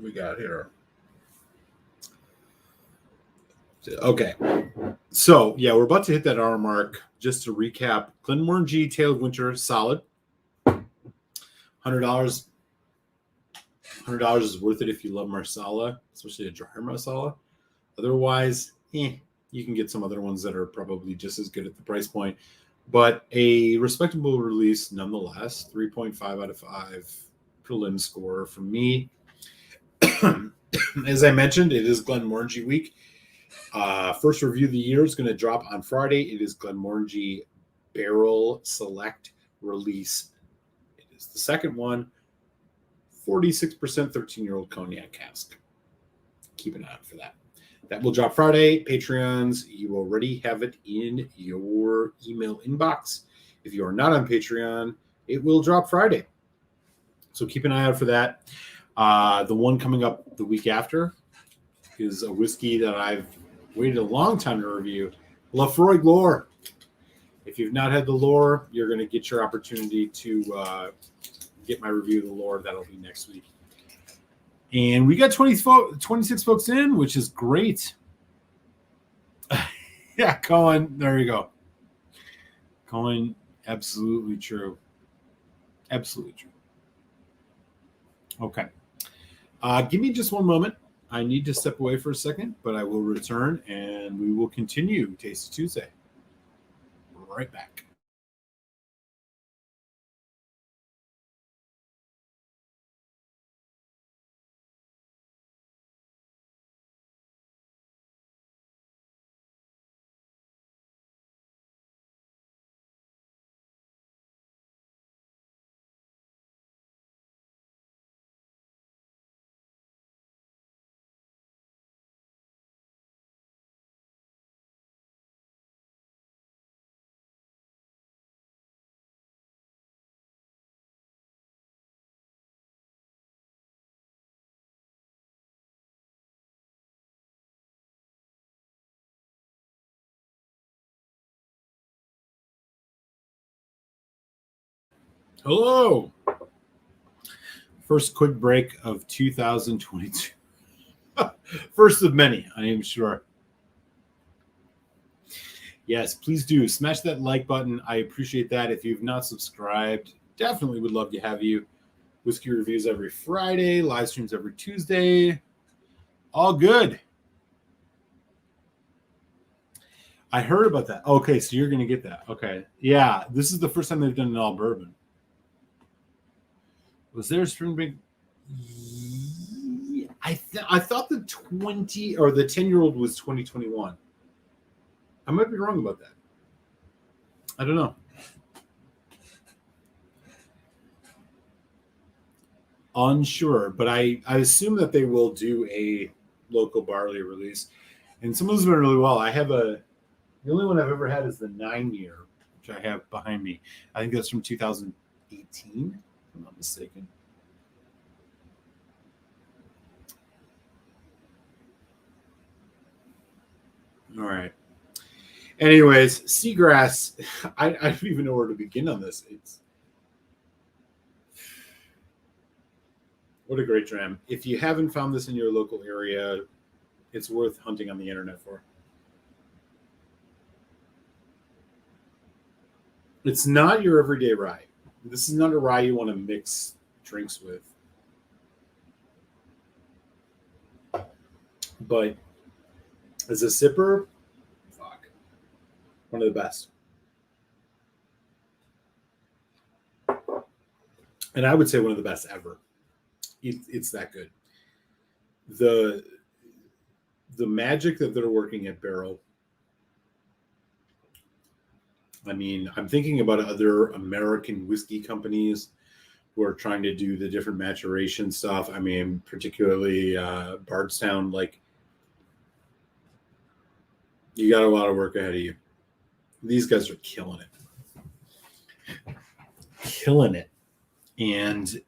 we got here? Okay. So, yeah, we're about to hit that hour mark. Just to recap, Glenmorangie Tale of Winter, solid. $100. $100 is worth it if you love marsala, especially a drier marsala. Otherwise, you can get some other ones that are probably just as good at the price point. But a respectable release nonetheless. 3.5 out of 5 prelim score from me. As I mentioned, it is Glenmorangie week. First review of the year is going to drop on Friday. It is Glenmorangie Barrel Select Release. It is the second one. 46% 13-year-old cognac cask. Keep an eye out for that. That will drop Friday. Patreons, you already have it in your email inbox. If you are not on Patreon, it will drop Friday. So keep an eye out for that. The one coming up the week after is a whiskey that I've waited a long time to review. Lafroy Lore. If you've not had the Lore, you're going to get your opportunity to get my review of the Lore. That'll be next week. And we got 26 folks in, which is great. Yeah, Colin, there you go. Colin, absolutely true. Absolutely true. Okay. Give me just one moment. I need to step away for a second, but I will return and we will continue Tasty Tuesday. Right back. Hello. First quick break of 2022. First of many, I am sure. Yes, please do smash that like button. I appreciate that. If you've not subscribed, definitely would love to have you. Whiskey reviews every Friday, live streams every Tuesday. All good. I heard about that. Okay, so you're going to get that. Okay. Yeah, this is the first time they've done an all bourbon. Was there a Springbank? Yeah, I thought the 20 or the 10-year-old was 2021. I might be wrong about that. I don't know. Unsure, but I assume that they will do a local barley release. And some of those have been really well. The only one I've ever had is the 9-year, which I have behind me. I think that's from 2018, if I'm not mistaken. All right. Anyways, Seagrass, I don't even know where to begin on this. What a great dram. If you haven't found this in your local area, it's worth hunting on the internet for. It's not your everyday rye. This is not a rye you want to mix drinks with. But as a sipper, fuck. One of the best. And I would say one of the best ever. It's that good. The magic that they're working at Barrel. I mean, I'm thinking about other American whiskey companies who are trying to do the different maturation stuff. I mean, particularly Bardstown. Like, you got a lot of work ahead of you. These guys are killing it. And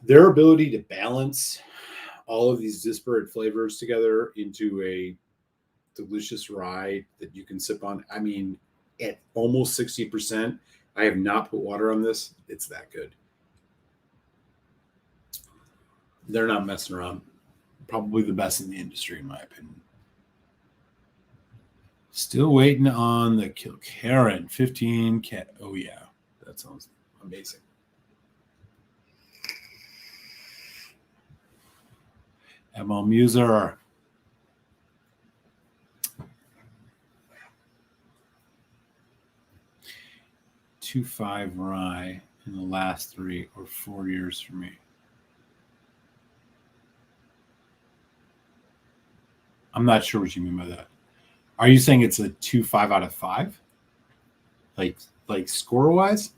their ability to balance all of these disparate flavors together into a delicious rye that you can sip on. I mean, at almost 60%, I have not put water on this. It's that good. They're not messing around. Probably the best in the industry, in my opinion. Still waiting on the Kilkerran 15 cat. Oh, yeah. That sounds amazing. Emil Muser. 2.5 rye in the last 3 or 4 years for me. I'm not sure what you mean by that. Are you saying it's a 2.5 out of 5? Like score wise?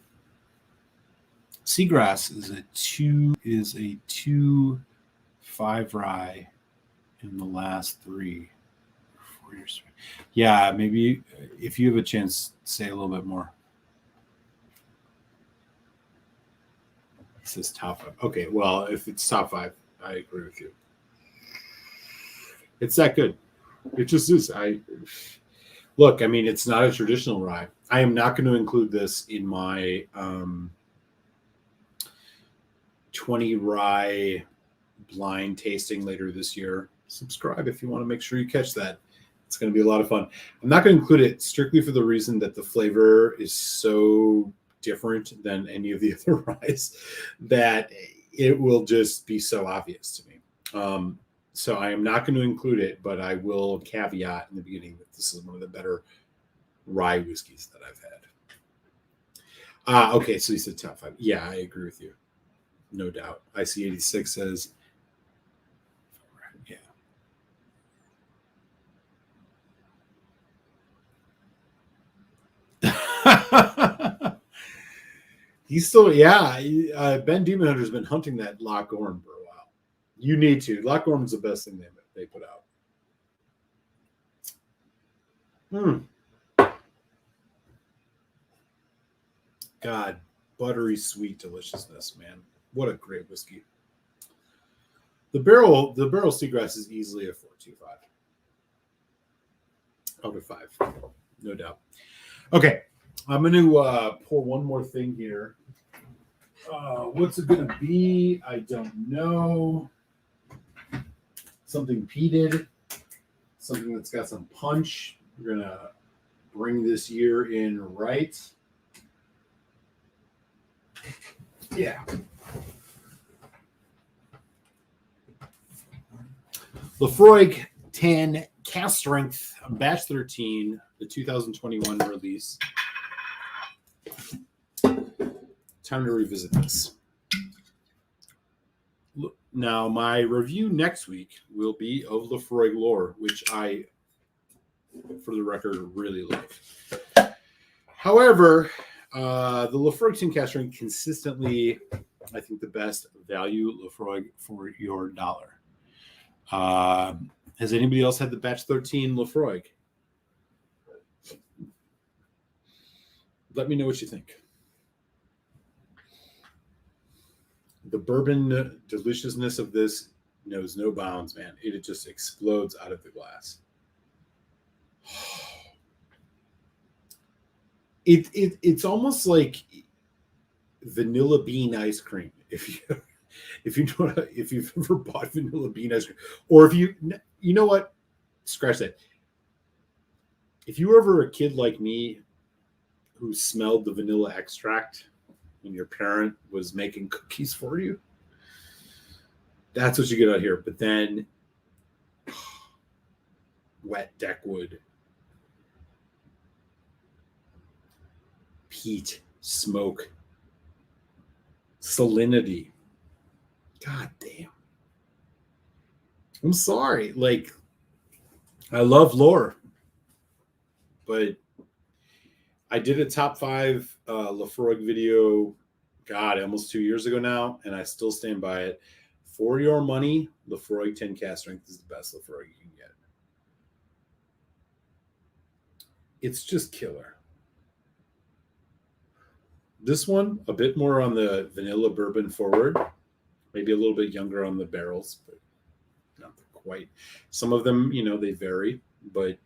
Seagrass is a 2.5 rye in the last 3 or 4 years. Yeah, maybe if you have a chance, say a little bit more. It says top 5. Okay, well, if it's top 5, I agree with you. It's that good. It just is. Look, I mean, it's not a traditional rye. I am not going to include this in my 20 rye blind tasting later this year. Subscribe if you want to make sure you catch that. It's going to be a lot of fun. I'm not going to include it strictly for the reason that the flavor is so different than any of the other ryes that it will just be so obvious to me. So I am not going to include it, but I will caveat in the beginning that this is one of the better rye whiskeys that I've had. Okay, so you said top 5. Yeah, I agree with you. No doubt. IC86 says, yeah. He's still, yeah. Ben Demon Hunter's been hunting that Loch Gorm for a while. You need to. Loch Gorm's the best thing they put out. God, buttery sweet deliciousness, man. What a great whiskey. The barrel Seagrass is easily a 4.25 out of 5, no doubt. Okay, I'm going to pour one more thing here. What's it going to be? I don't know. Something peated, something that's got some punch. We're going to bring this year in right. Yeah. Lafroig 10 Cast Strength Batch 13, the 2021 release. Time to revisit this. Now, my review next week will be of Lafroig Lore, which I, for the record, really love. However, the Lafroig 10 Cast Strength consistently, I think, the best value Lafroig for your dollar. Has anybody else had the Batch 13 Lafroig? Let me know what you think. The bourbon deliciousness of this knows no bounds, man. It just explodes out of the glass. It's almost like vanilla bean ice cream. If you've ever bought vanilla bean ice cream, or if you know what, scratch that. If you were ever a kid like me who smelled the vanilla extract when your parent was making cookies for you, that's what you get out here. But then wet deckwood, peat, smoke, salinity. God damn. I'm sorry. Like, I love Lore, but I did a top 5 Lafroig video, God, almost 2 years ago now, and I still stand by it. For your money, Lafroig 10 Cast Strength is the best Lafroig you can get. It's just killer. This one, a bit more on the vanilla bourbon forward, maybe a little bit younger on the barrels, but not quite. Some of them, they vary, but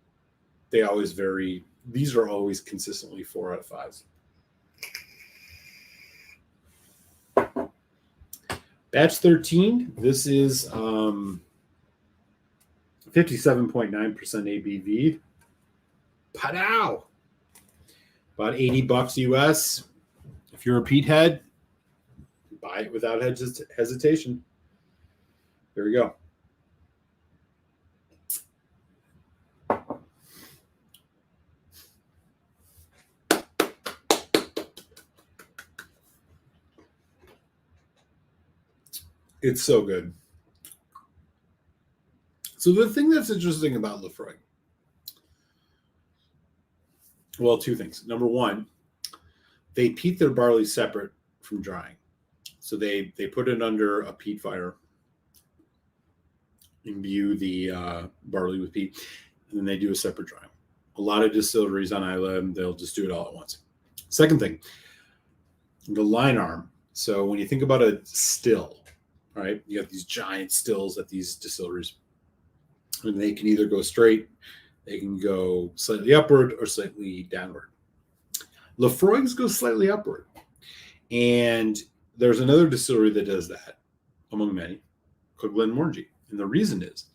they always vary. These are always consistently 4 out of 5s. Batch 13, this is 57.9% ABV. Padow! About $80 US. If you're a peat head, buy it without hesitation. There we go. It's so good. So the thing that's interesting about Laphroaig, well, 2 things. Number 1, they peat their barley separate from drying. So they put it under a peat fire, imbue the barley with peat, and then they do a separate drying. A lot of distilleries on Isla, they'll just do it all at once. Second thing, the line arm. So when you think about a still, right, you got these giant stills at these distilleries, and they can either go straight, they can go slightly upward or slightly downward. Laphroaig's go slightly upward. And there's another distillery that does that, among many, called Glenmorangie. And the reason is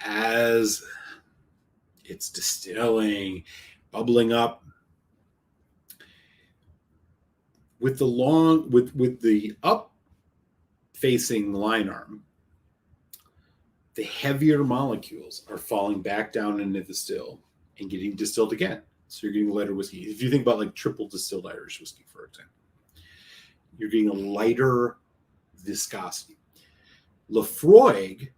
as it's distilling, bubbling up, with the up facing line arm, the heavier molecules are falling back down into the still and getting distilled again. So you're getting lighter whiskey. If you think about like triple distilled Irish whiskey, for example, you're getting a lighter viscosity. Laphroaig,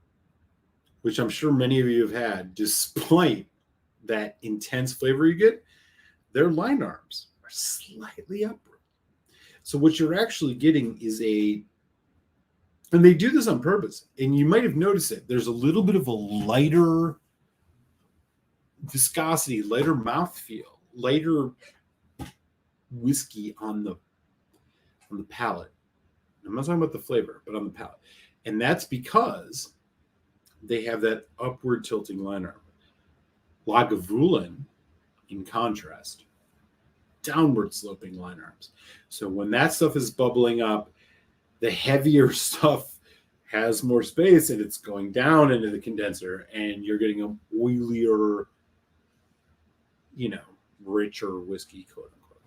which I'm sure many of you have had, despite that intense flavor you get, their line arms are slightly upward. So what you're actually getting is and they do this on purpose, and you might have noticed it, there's a little bit of a lighter viscosity, lighter mouthfeel, lighter whiskey on the palate. I'm not talking about the flavor, but on the palate. And that's because they have that upward tilting line arm. Lagavulin, in contrast, downward sloping line arms. So when that stuff is bubbling up, the heavier stuff has more space and it's going down into the condenser, and you're getting a oilier, richer whiskey, quote unquote.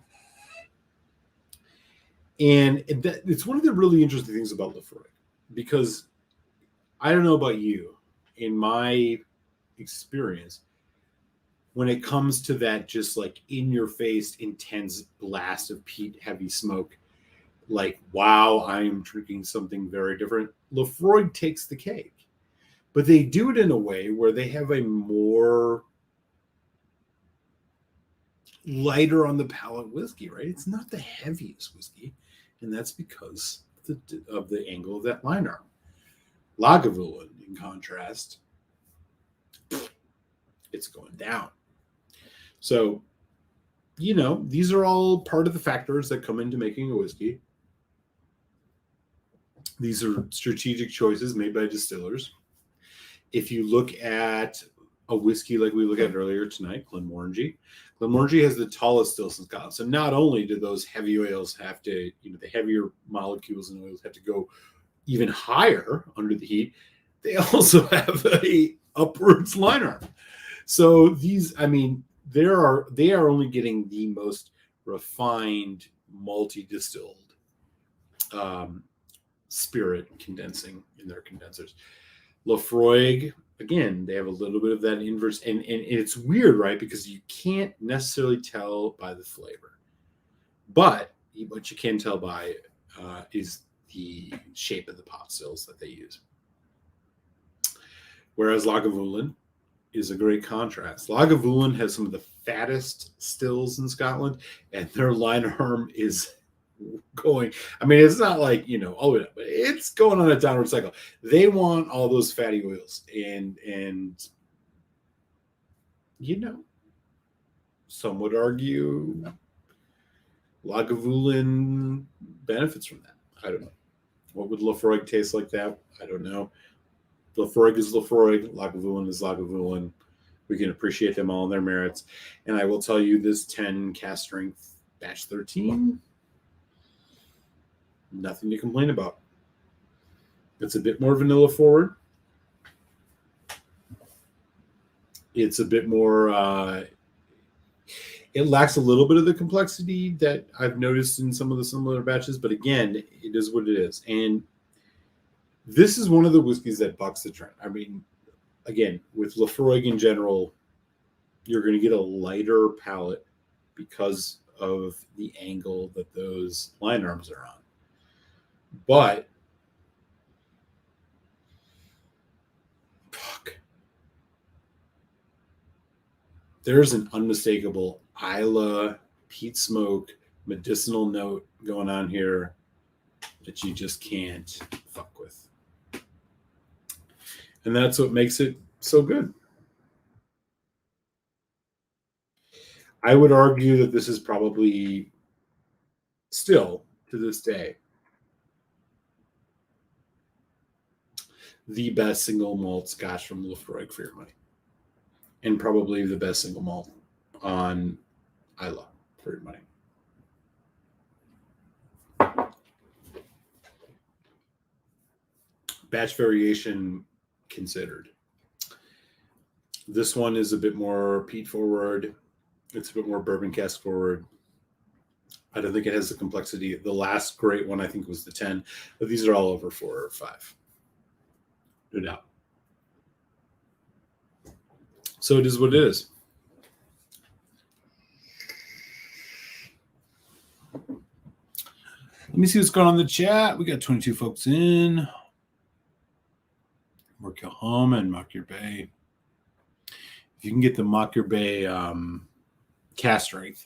And it's one of the really interesting things about Laphroaig, because I don't know about you, in my experience, when it comes to that just like in your face, intense blast of peat, heavy smoke, like, wow, I'm drinking something very different, Laphroaig takes the cake. But they do it in a way where they have a more lighter on the palate whiskey, right? It's not the heaviest whiskey, and that's because of the angle of that line arm. Lagavulin, in contrast, it's going down. So, these are all part of the factors that come into making a whiskey. These are strategic choices made by distillers. If you look at a whiskey like we looked at earlier tonight, Glenmorangie has the tallest stills in Scotland. So not only do those heavy oils have to, the heavier molecules and oils have to go even higher under the heat, they also have a upwards line arm. So these, they are only getting the most refined multi-distilled spirit condensing in their condensers. Laphroaig, again, they have a little bit of that inverse, and it's weird, right? Because you can't necessarily tell by the flavor, but what you can tell by is the shape of the pot stills that they use. Whereas Lagavulin is a great contrast. Lagavulin has some of the fattest stills in Scotland, and their line arm is going, it's not like, but it's going on a downward cycle. They want all those fatty oils and some would argue Lagavulin benefits from that. I don't know. What would Laphroaig taste like that? I don't know. Laphroaig is Laphroaig. Lagavulin is Lagavulin. We can appreciate them all in their merits. And I will tell you this 10 cast strength batch 13, nothing to complain about. It's a bit more vanilla forward. It's a bit more, it lacks a little bit of the complexity that I've noticed in some of the similar batches, but again, it is what it is. And this is one of the whiskeys that bucks the trend. I mean, again, with Laphroaig in general, you're going to get a lighter palate because of the angle that those line arms are on. But there's an unmistakable Isla peat smoke medicinal note going on here that you just can't fuck with. And that's what makes it so good. I would argue that this is probably still, to this day, the best single malt Scotch from Laphroaig for your money. And probably the best single malt on Isla for your money. Batch variation considered. This one is a bit more peat forward. It's a bit more bourbon cask forward. I don't think it has the complexity. The last great one, I think, was the 10. But these are all over 4 or 5. No doubt. So it is what it is. Let me see what's going on in the chat. We got 22 folks in. Work your home and Mockyer Bay. If you can get the Mockyer Bay cast strength,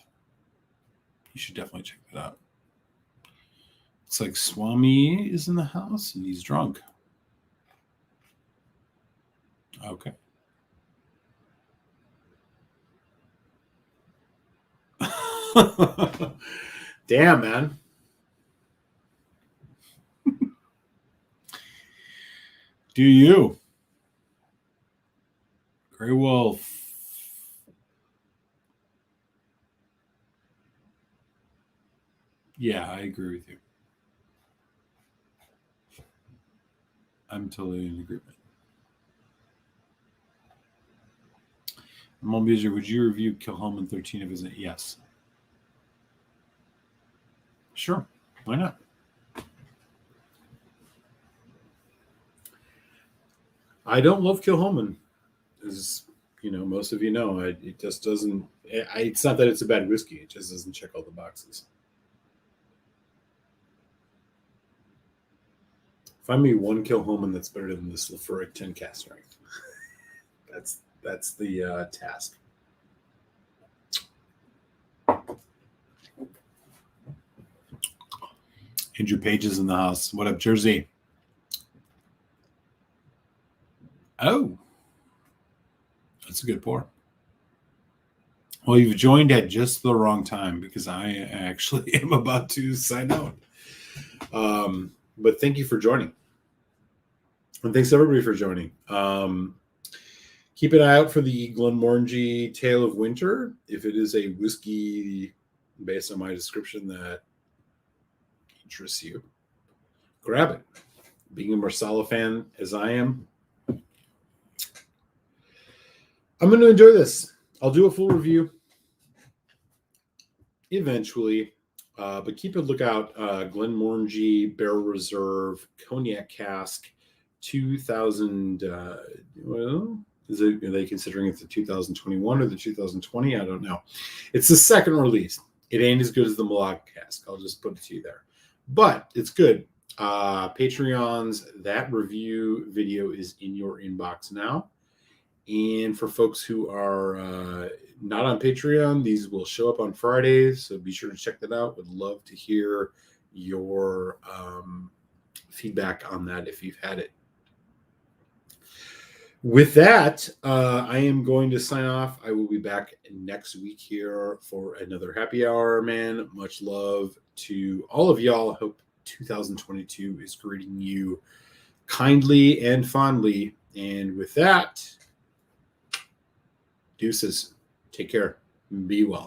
you should definitely check that out. Looks like Swami is in the house and he's drunk. Okay. Damn, man. Do you? Grey Wolf. Yeah, I agree with you. I'm totally in agreement. Mom Beezer, would you review Kilholman 13 if it's yes? Sure. Why not? I don't love Kilholman, as you know, most of you know. It just doesn't. It's not that it's a bad whiskey. It just doesn't check all the boxes. Find me one Kilholman that's better than this Laphroaig 10 cast strength. That's the task. Andrew Page is in the house. What up, Jersey? Oh, that's a good pour. Well, you've joined at just the wrong time because I actually am about to sign out. But thank you for joining. And thanks everybody for joining. Keep an eye out for the Glenmorangie Tale of Winter. If it is a whiskey based on my description that interests you, grab it. Being a marsala fan as I am, I'm going to enjoy this. I'll do a full review eventually, but keep a lookout. Glenmorangie Barrel Reserve Cognac Cask 2000. Well, are they considering it the 2021 or the 2020? I don't know. It's the second release. It ain't as good as the Malaga Cask. I'll just put it to you there. But it's good. Patreons, that review video is in your inbox now. And for folks who are not on Patreon, these will show up on Fridays. So be sure to check that out. Would love to hear your feedback on that if you've had it. With that, I am going to sign off. I will be back next week here for another happy hour, man. Much love to all of y'all. I hope 2022 is greeting you kindly and fondly. And with that, deuces. Take care. Be well.